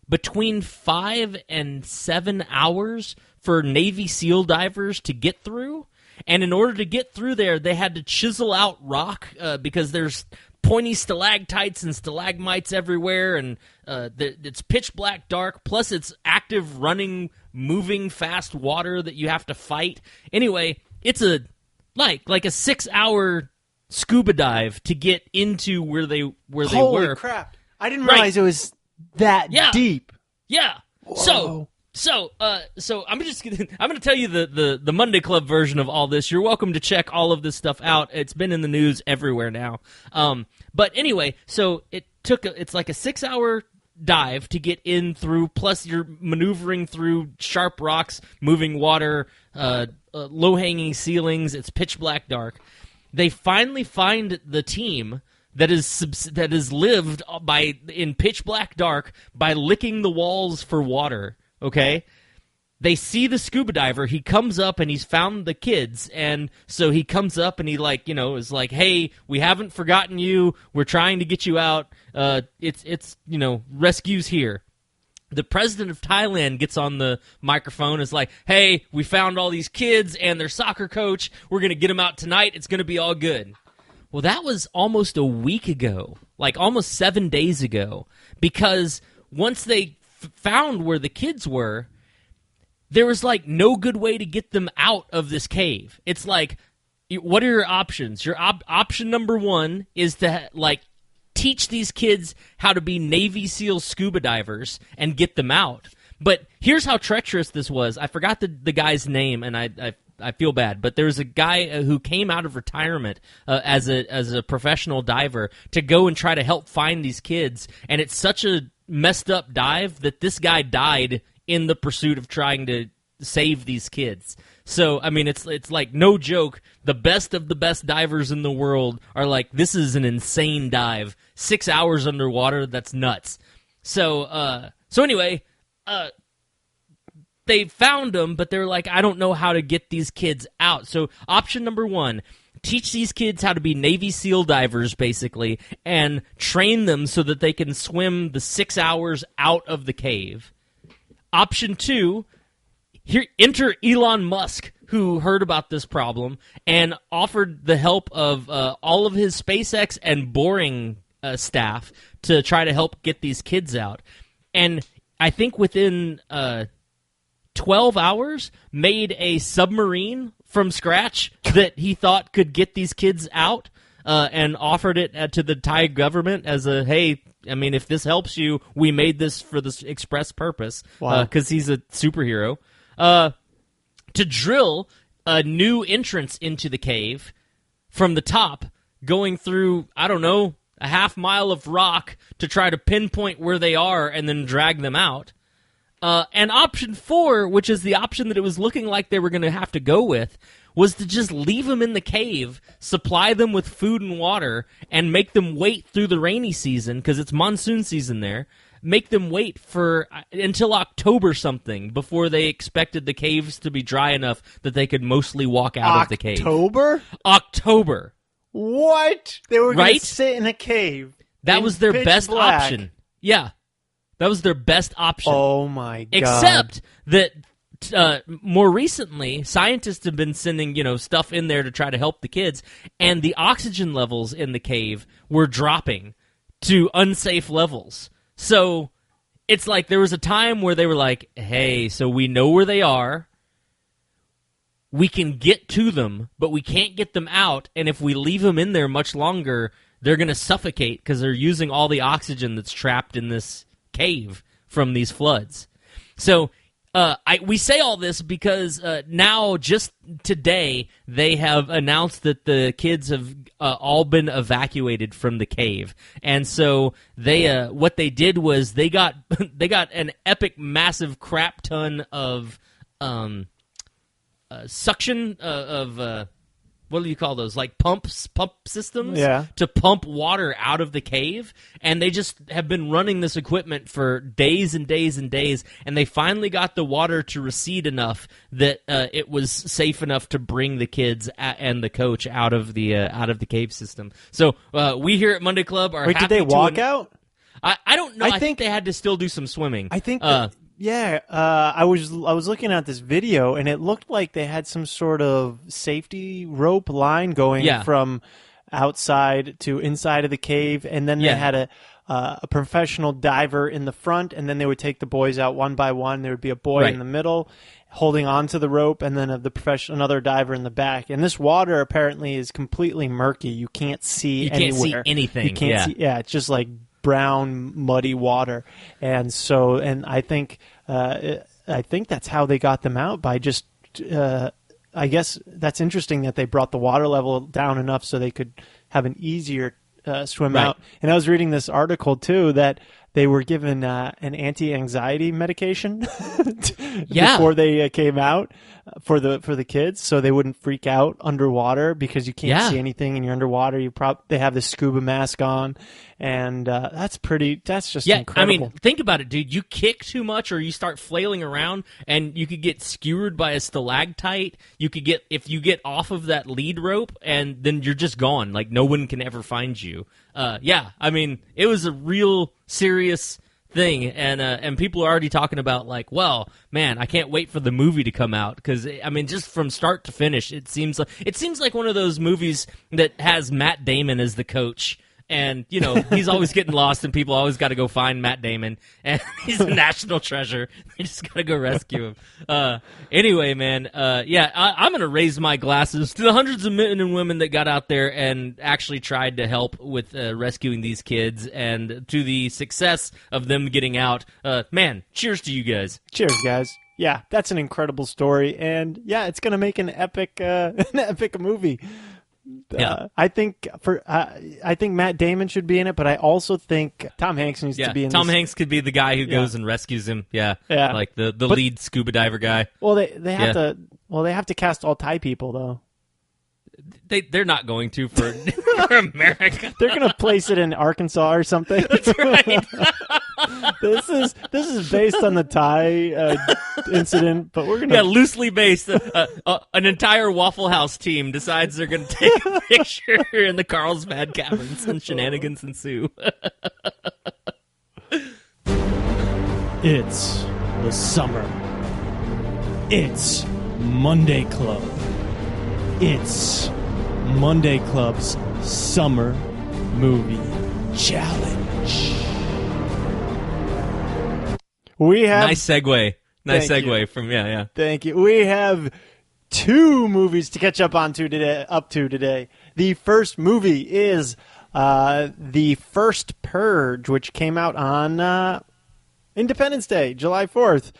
between 5 and 7 hours for Navy SEAL divers to get through. And in order to get through there, they had to chisel out rock because there's pointy stalactites and stalagmites everywhere, and it's pitch black dark, plus it's active, running, moving, fast water that you have to fight. Anyway, it's like a 6-hour scuba dive to get into where they were. Holy crap. I didn't realize it was that deep. Yeah. Whoa. So I'm gonna tell you the Monday Club version of all this. You're welcome to check all of this stuff out. It's been in the news everywhere now. But anyway, so it's like a 6-hour dive to get in through. Plus, you're maneuvering through sharp rocks, moving water, low hanging ceilings. It's pitch black dark. They finally find the team that is lived in pitch black dark by licking the walls for water. Okay? They see the scuba diver. He comes up and he's found the kids. And so he comes up and he is like, hey, we haven't forgotten you. We're trying to get you out. It's rescues here. The president of Thailand gets on the microphone and is like, hey, we found all these kids and their soccer coach. We're going to get them out tonight. It's going to be all good. Well, that was almost a week ago, like almost 7 days ago, because once they found where the kids were, there was like no good way to get them out of this cave. It's like, what are your options? Your option number one is to teach these kids how to be Navy SEAL scuba divers and get them out. But here's how treacherous this was. I forgot the guy's name, and I feel bad, but there was a guy who came out of retirement as a professional diver to go and try to help find these kids, and it's such a messed up dive that this guy died in the pursuit of trying to save these kids. So, I mean, it's like no joke. The best of the best divers in the world are like, this is an insane dive. 6 hours underwater, that's nuts. So anyway, they found them, but they're like, I don't know how to get these kids out. So option number 1, teach these kids how to be Navy SEAL divers, basically, and train them so that they can swim the 6 hours out of the cave. Option 2, here enter Elon Musk, who heard about this problem and offered the help of all of his SpaceX and boring staff to try to help get these kids out. And I think within 12 hours made a submarine from scratch that he thought could get these kids out, and offered it to the Thai government as a, hey, I mean, if this helps you, we made this for this express purpose. Wow. Because he's a superhero. To drill a new entrance into the cave from the top, going through, I don't know, a half mile of rock to try to pinpoint where they are and then drag them out. And option 4, which is the option that it was looking like they were going to have to go with, was to just leave them in the cave, supply them with food and water, and make them wait through the rainy season, because it's monsoon season there, make them wait for until October something before they expected the caves to be dry enough that they could mostly walk out of the cave. October. What? They were going to sit in a cave. That was their best black. option. Yeah. That was their best option. Oh, my God. Except that more recently, scientists have been sending, stuff in there to try to help the kids, and the oxygen levels in the cave were dropping to unsafe levels. So it's like there was a time where they were like, hey, so we know where they are. We can get to them, but we can't get them out, and if we leave them in there much longer, they're going to suffocate because they're using all the oxygen that's trapped in this cave from these floods. So we say all this because now, just today, they have announced that the kids have all been evacuated from the cave, and so they what they did was they got an epic, massive crap ton of suction of what do you call those? Like pump systems? Yeah. To pump water out of the cave. And they just have been running this equipment for days and days and days. And they finally got the water to recede enough that it was safe enough to bring the kids and the coach out of the cave system. So we here at Monday Club are Wait, happy did they walk out? I don't know. I think they had to still do some swimming. I think yeah, I was looking at this video, and it looked like they had some sort of safety rope line going from outside to inside of the cave, and then they had a professional diver in the front, and then they would take the boys out one by one. There would be a boy in the middle holding onto the rope, and then another diver in the back. And this water apparently is completely murky. You can't see anywhere. You can't see anything. You can't see. Yeah, it's just like brown, muddy water, and I think that's how they got them out, by just. I guess that's interesting that they brought the water level down enough so they could have an easier swim out. And I was reading this article too that they were given an anti-anxiety medication before they came out for the kids, so they wouldn't freak out underwater, because you can't see anything and you're underwater. They have this scuba mask on, and that's just incredible. I mean, think about it, dude. You kick too much or you start flailing around, and you could get skewered by a stalactite. If you get off of that lead rope, and then you're just gone. Like, no one can ever find you. I mean, it was a real serious thing, and people are already talking about, like, well, man, I can't wait for the movie to come out, because I mean, just from start to finish, it seems like one of those movies that has Matt Damon as the coach. And, he's always getting lost, and people always got to go find Matt Damon. And he's a national treasure. They just got to go rescue him. Anyway, man, I'm going to raise my glasses to the hundreds of men and women that got out there and actually tried to help with rescuing these kids, and to the success of them getting out. Man, cheers to you guys. Cheers, guys. Yeah, that's an incredible story. And, yeah, it's going to make an epic movie. I think Matt Damon should be in it, but I also think Tom Hanks needs to be in. Tom Hanks could be the guy who goes and rescues him. Yeah, like the lead scuba diver guy. Well, they have to cast all Thai people though. They're not going to for America. They're going to place it in Arkansas or something. That's right. This is based on the Thai incident, but we're gonna loosely based. An entire Waffle House team decides they're going to take a picture in the Carlsbad Caverns, and shenanigans ensue. It's the summer. It's Monday Club. It's Monday Club's Summer Movie Challenge. We have Nice segue. Nice Thank segue you. from yeah. Thank you. We have 2 movies to catch up to today. The first movie is The First Purge, which came out on Independence Day, July 4th.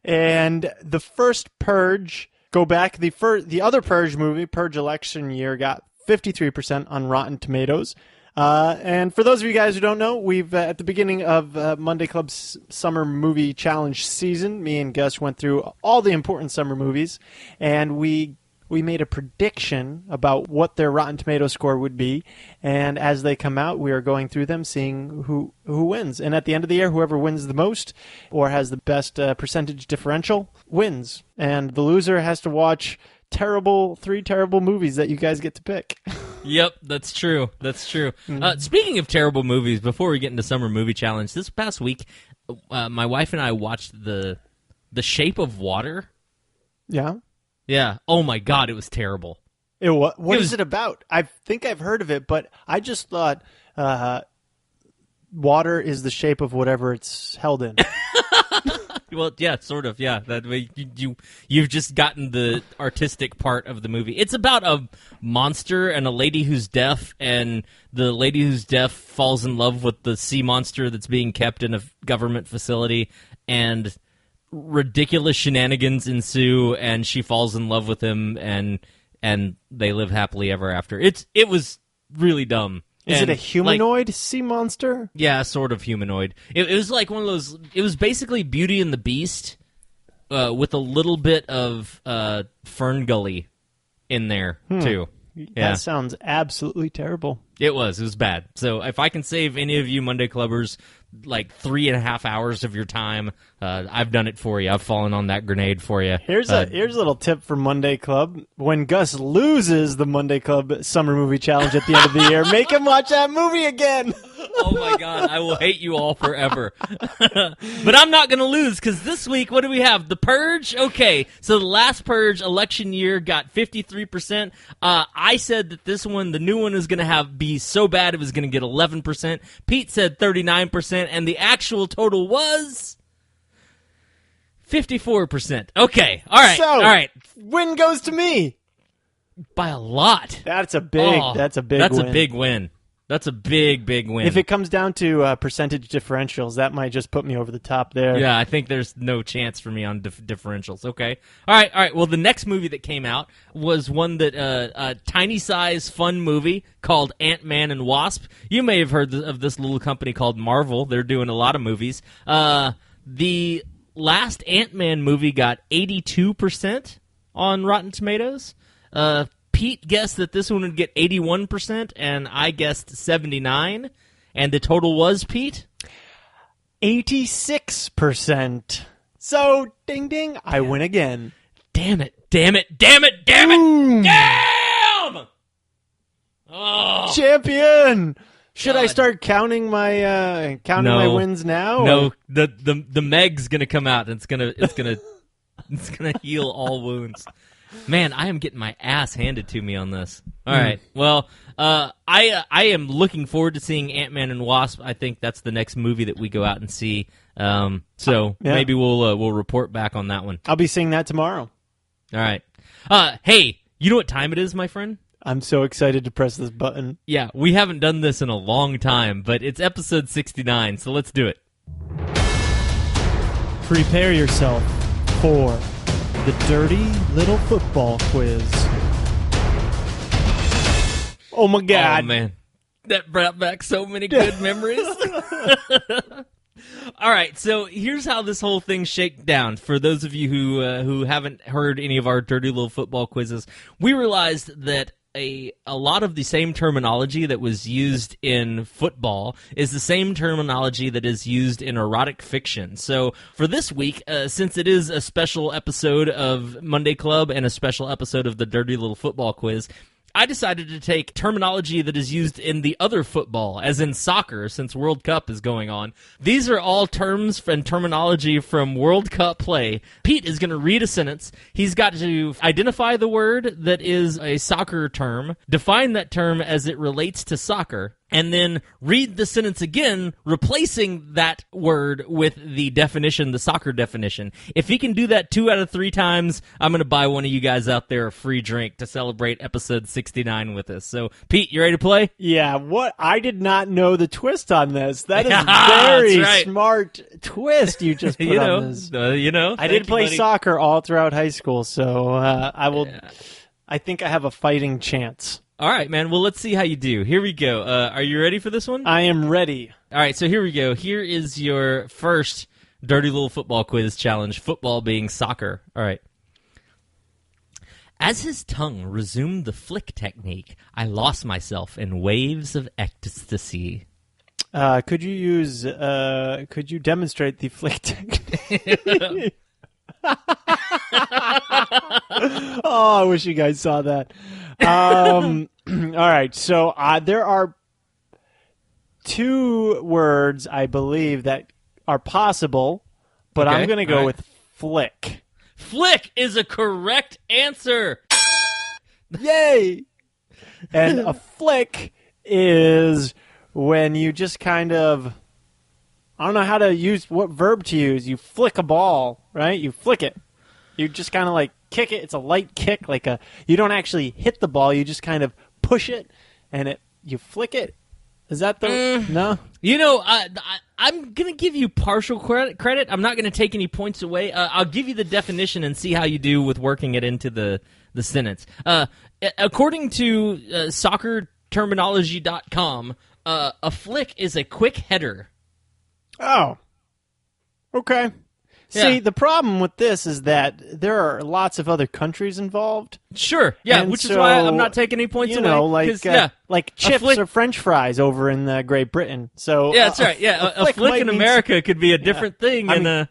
And The First Purge, go back, the other Purge movie, Purge Election Year, got 53% on Rotten Tomatoes. And for those of you guys who don't know, we've at the beginning of Monday Club's Summer Movie Challenge season, me and Gus went through all the important summer movies, and we made a prediction about what their Rotten Tomato score would be. And as they come out, we are going through them, seeing who wins. And at the end of the year, whoever wins the most or has the best percentage differential wins. And the loser has to watch 3 terrible movies that you guys get to pick. Yep, that's true. That's true. Speaking of terrible movies, before we get into Summer Movie Challenge, this past week, my wife and I watched The Shape of Water. Yeah. Yeah. Oh my God, it was terrible. What is it about? I think I've heard of it, but I just thought water is the shape of whatever it's held in. Well, yeah, sort of, yeah. That way, you've just gotten the artistic part of the movie. It's about a monster and a lady who's deaf, and the lady who's deaf falls in love with the sea monster that's being kept in a government facility, and ridiculous shenanigans ensue, and she falls in love with him, and they live happily ever after. It was really dumb. Is it a humanoid sea monster? Yeah, sort of humanoid. It was like one of those. It was basically Beauty and the Beast, with a little bit of Fern Gully in there too. Yeah. That sounds absolutely terrible. It was bad. So if I can save any of you Monday Clubbers like 3.5 hours of your time, I've done it for you. I've fallen on that grenade for you. Here's a little tip for Monday Club. When Gus loses the Monday Club Summer Movie Challenge at the end of the year, make him watch that movie again. Oh my God, I will hate you all forever. But I'm not going to lose, because this week, what do we have? The Purge? Okay, so the last Purge election year got 53%. I said that this one, the new one, is going to be so bad it was going to get 11%. Pete said 39%, and the actual total was 54%. Okay, all right. Win goes to me. By a lot. That's a big win. That's a big win. That's a big win. If it comes down to percentage differentials, that might just put me over the top there. Yeah, I think there's no chance for me on differentials. Okay. All right. Well, the next movie that came out was one that a tiny size fun movie called Ant-Man and Wasp. You may have heard of this little company called Marvel. They're doing a lot of movies. The last Ant-Man movie got 82% on Rotten Tomatoes. Pete guessed that this one would get 81%, and I guessed 79%. And the total was, Pete? 86%. So, ding ding, I win again. Damn it. Boom. Damn! Oh. Champion! Should God. I start counting my my wins now? No, the Meg's gonna come out, and it's gonna heal all wounds. Man, I am getting my ass handed to me on this. All right. Well, I am looking forward to seeing Ant-Man and Wasp. I think that's the next movie that we go out and see. Maybe we'll report back on that one. I'll be seeing that tomorrow. All right. Hey, you know what time it is, my friend? I'm so excited to press this button. Yeah, we haven't done this in a long time, but it's episode 69, so let's do it. Prepare yourself for the Dirty Little Football Quiz. Oh my God. Oh man, that brought back so many good memories. All right, so here's how this whole thing shakes down. For those of you who haven't heard any of our Dirty Little Football Quizzes, we realized that a lot of the same terminology that was used in football is the same terminology that is used in erotic fiction. So for this week, since it is a special episode of Monday Club and a special episode of the Dirty Little Football Quiz, I decided to take terminology that is used in the other football, as in soccer, since World Cup is going on. These are all terms and terminology from World Cup play. Pete is going to read a sentence. He's got to identify the word that is a soccer term, define that term as it relates to soccer, and then read the sentence again, replacing that word with the definition, the soccer definition. If he can do that 2 out of 3 times, I'm going to buy one of you guys out there a free drink to celebrate episode 69 with us. So, Pete, you ready to play? Yeah, what? I did not know the twist on this. That is a very smart twist you just put on this. I did play soccer all throughout high school, so I think I have a fighting chance. All right, man. Well, let's see how you do. Here we go. Are you ready for this one? I am ready. All right, so here we go. Here is your first Dirty Little Football Quiz challenge, football being soccer. All right. As his tongue resumed the flick technique, I lost myself in waves of ecstasy. Could you demonstrate the flick technique? Oh, I wish you guys saw that. All right, so there are 2 words, I believe, that are possible, but okay. I'm going to go with flick. Flick is a correct answer. Yay! And a flick is when you just kind of, I don't know how to use, what verb to use. You flick a ball, right? You flick it. You just kind of like kick it. It's a light kick, you don't actually hit the ball. You just kind of push it, and you flick it. Is that the no? I'm gonna give you partial credit. I'm not gonna take any points away. I'll give you the definition and see how you do with working it into the sentence. According to soccerterminology.com, a flick is a quick header. Oh, okay. See, the problem with this is that there are lots of other countries involved. Sure, yeah, and which is why I'm not taking any points away. Like chips or French fries over in Great Britain. So yeah, that's right. Yeah, a flick in America could be a different thing.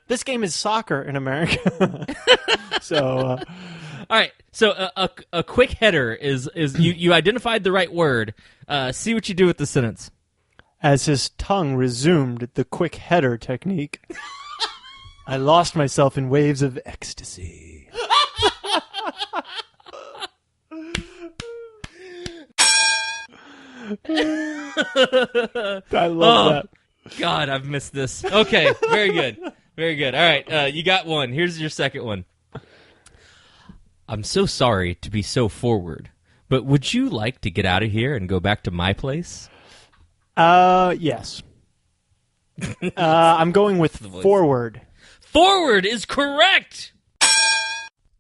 This game is soccer in America. So, all right. So a quick header is you identified the right word. See what you do with the sentence. As his tongue resumed the quick header technique, I lost myself in waves of ecstasy. I love that. God, I've missed this. Okay, very good. Very good. All right, you got one. Here's your second one. I'm so sorry to be so forward, but would you like to get out of here and go back to my place? Yes. I'm going with forward. Forward is correct!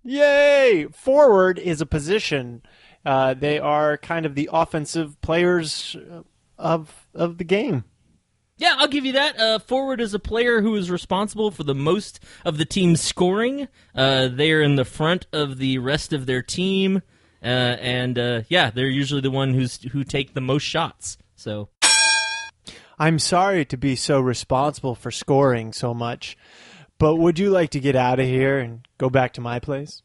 Yay! Forward is a position. They are kind of the offensive players of the game. Yeah, I'll give you that. Forward is a player who is responsible for the most of the team's scoring. They are in the front of the rest of their team. They're usually the one who take the most shots. So, I'm sorry to be so responsible for scoring so much, but would you like to get out of here and go back to my place?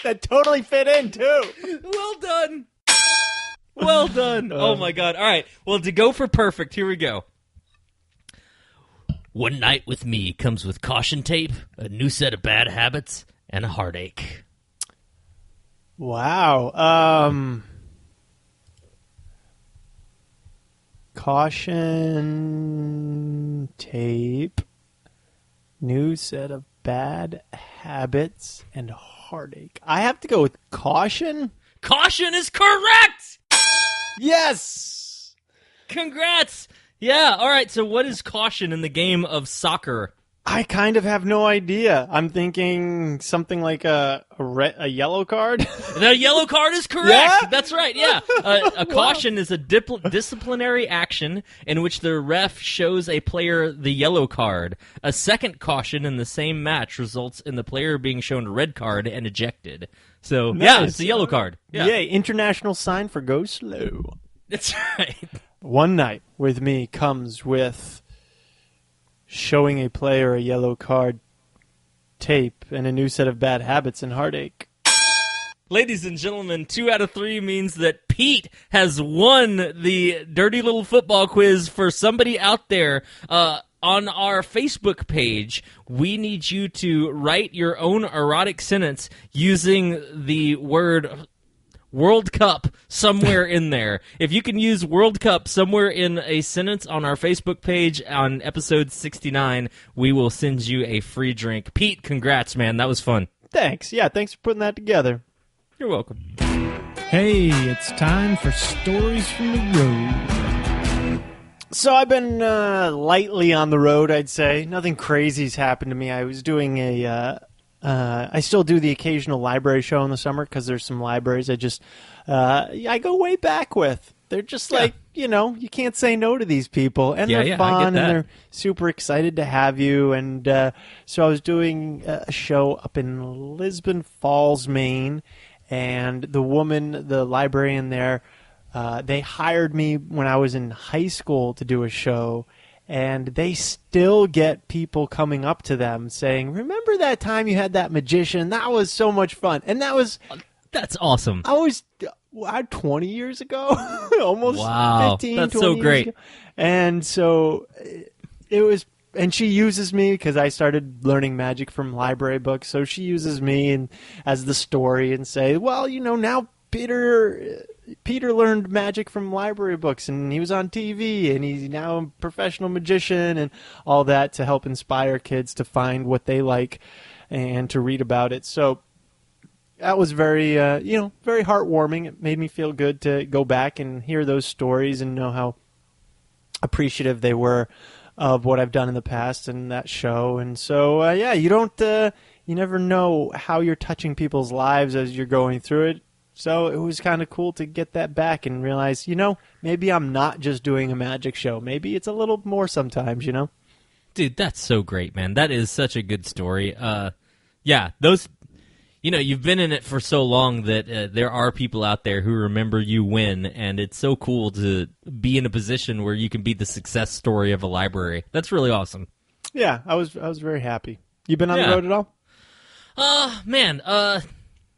That totally fit in, too. Well done. Well done. Oh, my God. All right. Well, to go for perfect, here we go. One night with me comes with caution tape, a new set of bad habits, and a heartache. Wow. Caution tape, new set of bad habits, and heartache. I have to go with caution. Caution is correct! Yes! Congrats! Yeah, all right, so what is caution in the game of soccer? I kind of have no idea. I'm thinking something like a yellow card. The yellow card is correct. Yeah? That's right. Yeah. A caution is a disciplinary action in which the ref shows a player the yellow card. A second caution in the same match results in the player being shown a red card and ejected. So, yeah, it's a yellow card. Yeah. Yay, international sign for go slow. That's right. One night with me comes with showing a player a yellow card, tape, and a new set of bad habits and heartache. Ladies and gentlemen, 2 out of 3 means that Pete has won the Dirty Little Football Quiz for somebody out there. On our Facebook page, we need you to write your own erotic sentence using the word World Cup somewhere in there. If you can use World Cup somewhere in a sentence on our Facebook page on episode 69, we will send you a free drink. Pete, congrats, man. That was fun. Thanks. Yeah, thanks for putting that together. You're welcome. Hey, it's time for Stories from the Road. So I've been lightly on the road, I'd say. Nothing crazy's happened to me. I was doing I still do the occasional library show in the summer because there's some libraries I go way back with. They're just like, you can't say no to these people. And they're fun, and they're super excited to have you. And so I was doing a show up in Lisbon Falls, Maine, and the librarian there, they hired me when I was in high school to do a show. And they still get people coming up to them saying, "Remember that time you had that magician? That was so much fun." And that's awesome. I was 20 years ago, almost 15, that's 20 so years great. ago. And so it was, and she uses me because I started learning magic from library books. So she uses me as the story and say, well, now Peter learned magic from library books, and he was on TV, and he's now a professional magician, and all that to help inspire kids to find what they like and to read about it. So that was very, very heartwarming. It made me feel good to go back and hear those stories and know how appreciative they were of what I've done in the past and that show. And so, you never know how you're touching people's lives as you're going through it. So it was kind of cool to get that back and realize, maybe I'm not just doing a magic show. Maybe it's a little more sometimes, Dude, that's so great, man. That is such a good story. You've been in it for so long that there are people out there who remember you win, and it's so cool to be in a position where you can be the success story of a library. That's really awesome. Yeah, I was very happy. You been on the road at all?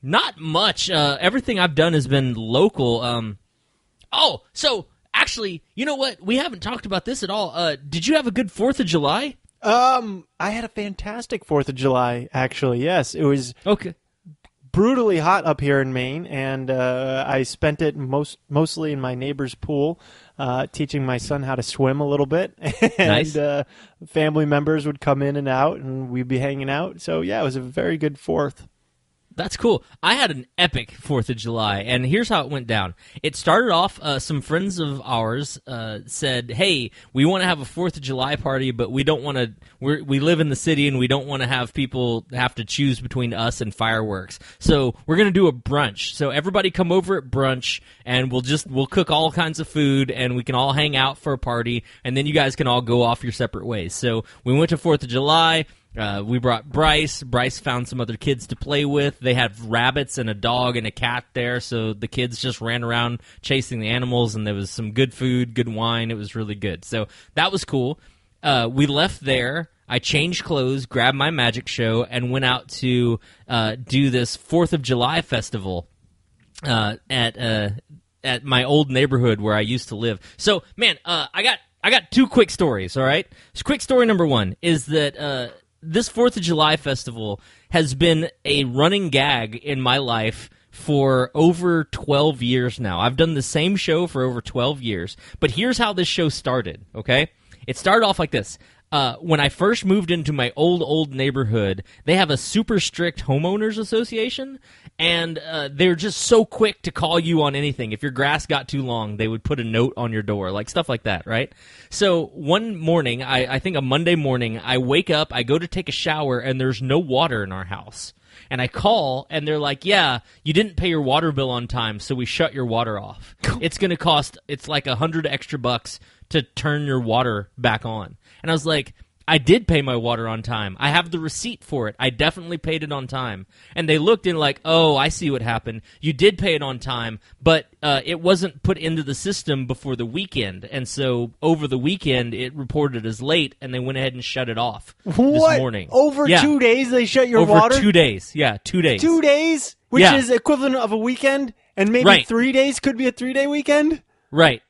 Not much. Everything I've done has been local. So actually, you know what? We haven't talked about this at all. Did you have a good 4th of July? I had a fantastic 4th of July, actually. Yes, it was brutally hot up here in Maine, and I spent it mostly in my neighbor's pool, teaching my son how to swim a little bit. And nice. Family members would come in and out, and we'd be hanging out. So, yeah, it was a very good 4th. That's cool. I had an epic 4th of July, and here's how it went down. It started off, some friends of ours said, hey, we want to have a 4th of July party, but we don't want to, we live in the city, and we don't want to have people have to choose between us and fireworks. So we're going to do a brunch. So everybody come over at brunch, and we'll cook all kinds of food, and we can all hang out for a party, and then you guys can all go off your separate ways. So we went to 4th of July. We brought Bryce. Bryce found some other kids to play with. They had rabbits and a dog and a cat there, so the kids just ran around chasing the animals, and there was some good food, good wine. It was really good. So that was cool. We left there. I changed clothes, grabbed my magic show, and went out to do this 4th of July festival at my old neighborhood where I used to live. So, man, I got 2 quick stories, all right? So quick story number 1 is that this 4th of July festival has been a running gag in my life for over 12 years now. I've done the same show for over 12 years, but here's how this show started, okay? It started off like this. when I first moved into my old neighborhood, they have a super strict homeowners association, and they're just so quick to call you on anything. If your grass got too long, they would put a note on your door, like stuff like that, right? So one morning, I think a Monday morning, I wake up, I go to take a shower, and there's no water in our house. And I call, and they're like, yeah, you didn't pay your water bill on time, so we shut your water off. It's going to cost, it's like $100 extra to turn your water back on. And I was like, I did pay my water on time. I have the receipt for it. I definitely paid it on time. And they looked in like, oh, I see what happened. You did pay it on time, but it wasn't put into the system before the weekend. And so over the weekend, it reported as late, and they went ahead and shut it off this morning. Over 2 days they shut your water? Over 2 days. Yeah, 2 days. 2 days? Which is equivalent of a weekend? And maybe 3 days could be a 3-day weekend? Right.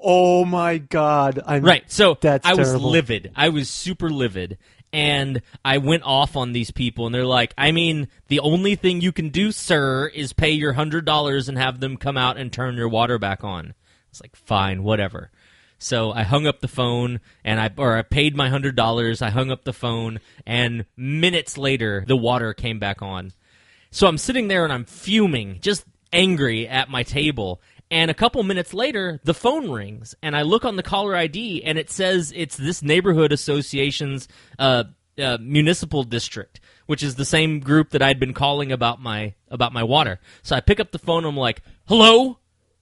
Oh my God! So that's I was terrible. livid. I was super livid, and I went off on these people. And they're like, "I mean, the only thing you can do, sir, is pay your $100 and have them come out and turn your water back on." It's like, fine, whatever. So I hung up the phone, and I paid my $100. I hung up the phone, and minutes later, the water came back on. So I'm sitting there and I'm fuming, just angry at my table. And a couple minutes later, the phone rings, and I look on the caller ID, and it says it's this neighborhood association's municipal district, which is the same group that I'd been calling about my water. So I pick up the phone, and I'm like, hello?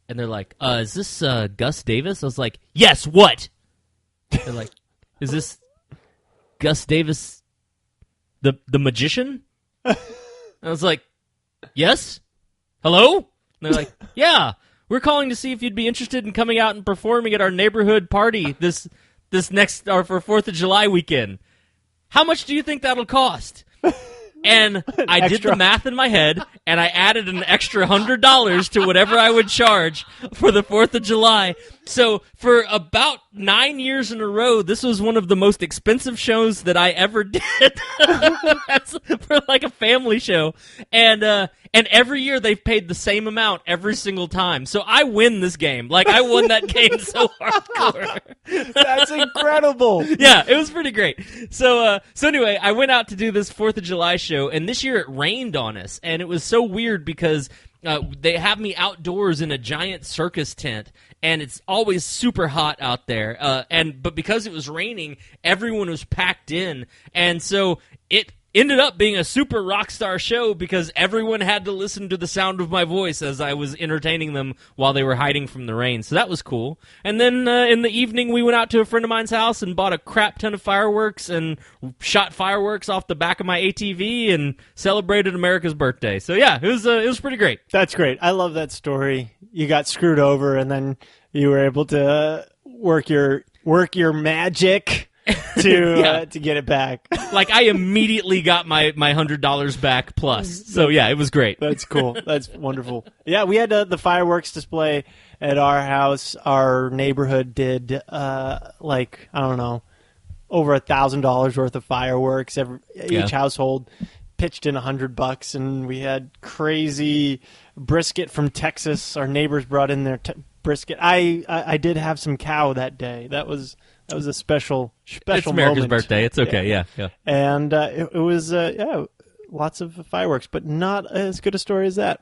And they're like, is this Gus Davis? I was like, yes, what? They're like, is this Gus Davis, the magician? I was like, yes? Hello? And they're like, yeah. We're calling to see if you'd be interested in coming out and performing at our neighborhood party this next or for 4th of July weekend. How much do you think that'll cost? And I did the math in my head, and I added an extra $100 to whatever I would charge for the 4th of July. So for about 9 years in a row, this was one of the most expensive shows that I ever did. For like a family show. And every year they've paid the same amount every single time. So I win this game. Like, I won that game so hardcore. That's incredible. Yeah, it was pretty great. So anyway, I went out to do this 4th of July show, and this year it rained on us. And it was so weird because they have me outdoors in a giant circus tent, and it's always super hot out there. But because it was raining, everyone was packed in. And so it ended up being a super rock star show because everyone had to listen to the sound of my voice as I was entertaining them while they were hiding from the rain. So that was cool. And then in the evening, we went out to a friend of mine's house and bought a crap ton of fireworks and shot fireworks off the back of my ATV and celebrated America's birthday. So yeah, it was pretty great. That's great. I love that story. You got screwed over, and then you were able to work your magic to get it back. Like, I immediately got my $100 back plus. So yeah, it was great. That's cool. That's wonderful. Yeah, we had the fireworks display at our house. Our neighborhood did like, I don't know, over $1,000 worth of fireworks. Each household pitched in $100, and we had crazy brisket from Texas. Our neighbors brought in their brisket. I did have some cow that day. That was a special It's America's birthday. It's okay. Yeah. And it was lots of fireworks, but not as good a story as that.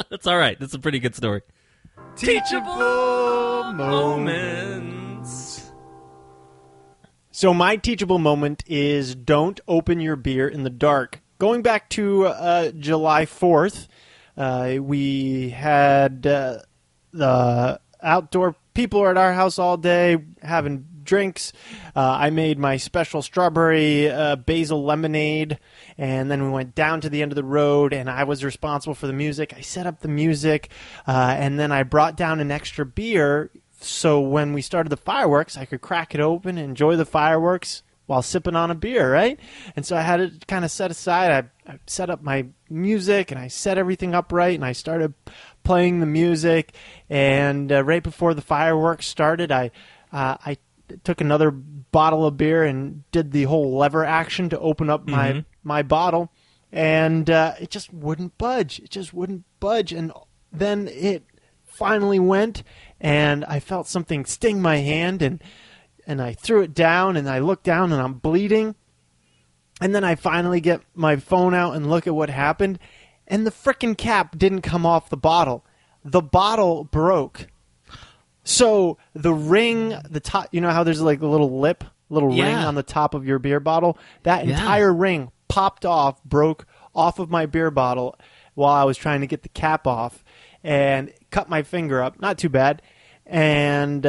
That's all right. That's a pretty good story. Teachable moments. So my teachable moment is don't open your beer in the dark. Going back to July 4th, we had the outdoor people are at our house all day having drinks. I made my special strawberry basil lemonade, and then we went down to the end of the road, and I was responsible for the music. I set up the music, and then I brought down an extra beer, so when we started the fireworks, I could crack it open and enjoy the fireworks while sipping on a beer, right? And so I had it kind of set aside. I set up my music, and I set everything up right, and I started playing the music. And right before the fireworks started, I took another bottle of beer and did the whole lever action to open up my bottle, and it just wouldn't budge. It just wouldn't budge, and then it finally went, and I felt something sting my hand, and I threw it down, and I look down, and I'm bleeding. And then I finally get my phone out and look at what happened, and the frickin' cap didn't come off the bottle. The bottle broke. So the ring, the top, you know how there's like a little lip, ring on the top of your beer bottle? That entire ring popped off, broke off of my beer bottle while I was trying to get the cap off, and cut my finger up. Not too bad. And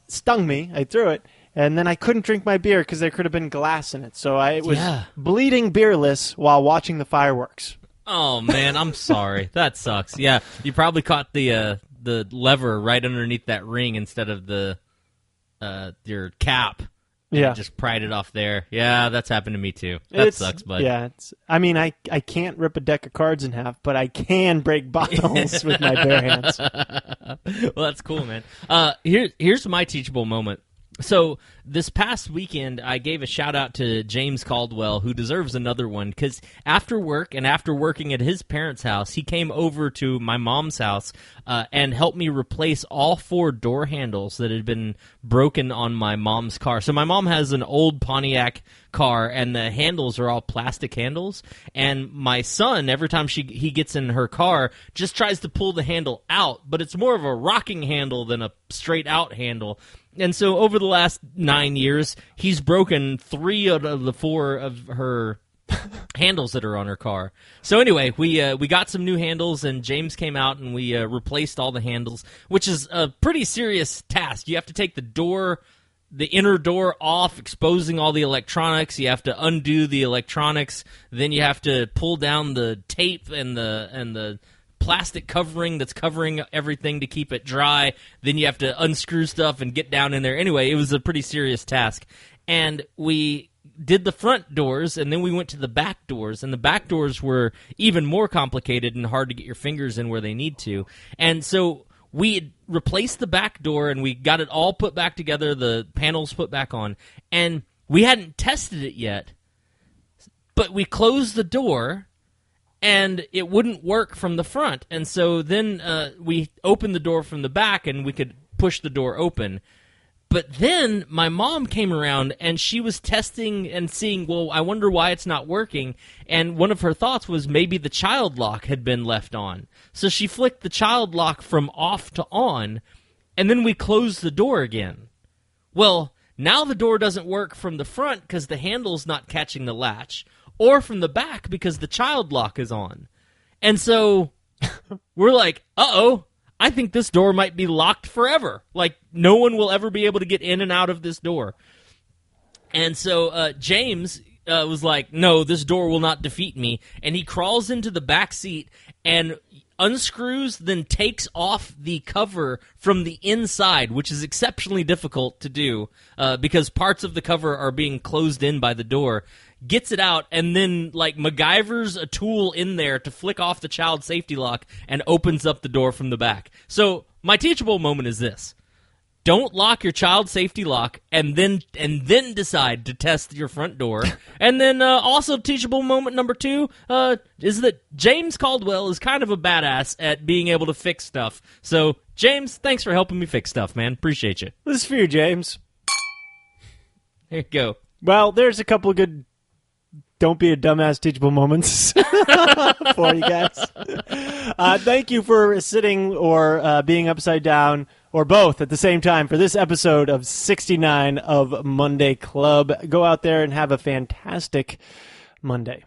stung me. I threw it. And then I couldn't drink my beer because there could have been glass in it. So I was bleeding beerless while watching the fireworks. Oh, man, I'm sorry. That sucks. Yeah, you probably caught the lever right underneath that ring instead of the your cap. Yeah. Just pried it off there. Yeah, that's happened to me too. That sucks, bud. Yeah, I can't rip a deck of cards in half, but I can break bottles with my bare hands. Well, that's cool, man. Here's my teachable moment. So this past weekend, I gave a shout-out to James Caldwell, who deserves another one, because after work and after working at his parents' house, he came over to my mom's house and helped me replace all 4 door handles that had been broken on my mom's car. So my mom has an old Pontiac car, and the handles are all plastic handles, and my son, every time he gets in her car, just tries to pull the handle out, but it's more of a rocking handle than a straight-out handle. And so over the last 9 years, he's broken 3 out of the 4 of her handles that are on her car. So anyway, we got some new handles, and James came out, and we replaced all the handles, which is a pretty serious task. You have to take the inner door off, exposing all the electronics. You have to undo the electronics. Then you have to pull down the tape and the plastic covering that's covering everything to keep it dry. Then you have to unscrew stuff and get down in there. Anyway, it was a pretty serious task. And we did the front doors, and then we went to the back doors, and the back doors were even more complicated and hard to get your fingers in where they need to. And so we replaced the back door, and we got it all put back together, the panels put back on, and we hadn't tested it yet. But we closed the door, and it wouldn't work from the front. And so then we opened the door from the back, and we could push the door open. But then my mom came around, and she was testing and seeing, well, I wonder why it's not working. And one of her thoughts was maybe the child lock had been left on. So she flicked the child lock from off to on, and then we closed the door again. Well, now the door doesn't work from the front because the handle's not catching the latch, or from the back because the child lock is on. And so we're like, uh-oh, I think this door might be locked forever. Like, no one will ever be able to get in and out of this door. And so James was like, no, this door will not defeat me. And he crawls into the back seat and unscrews, then takes off the cover from the inside, which is exceptionally difficult to do because parts of the cover are being closed in by the door. Gets it out, and then, like, MacGyver's a tool in there to flick off the child safety lock and opens up the door from the back. So my teachable moment is this. Don't lock your child safety lock and then decide to test your front door. And then also teachable moment number 2 is that James Caldwell is kind of a badass at being able to fix stuff. So, James, thanks for helping me fix stuff, man. Appreciate you. This is for you, James. There you go. Well, there's a couple of good don't be a dumbass teachable moments for you guys. Thank you for sitting or being upside down or both at the same time for this episode of 69 of Monday Club. Go out there and have a fantastic Monday.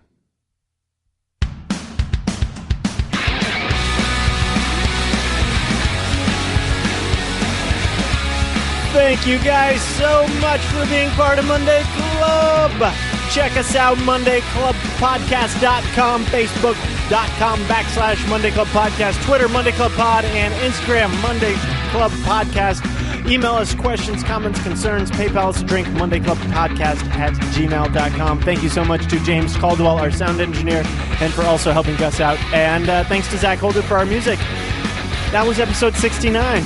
Thank you guys so much for being part of Monday Club. Check us out, MondayClubPodcast.com, Facebook.com/Monday Club Podcast, Twitter, Monday Club Pod, and Instagram, Monday Club Podcast. Email us questions, comments, concerns. PayPal us a drink, MondayClubPodcast@gmail.com. Thank you so much to James Caldwell, our sound engineer, and for also helping us out. And thanks to Zach Holder for our music. That was episode 69.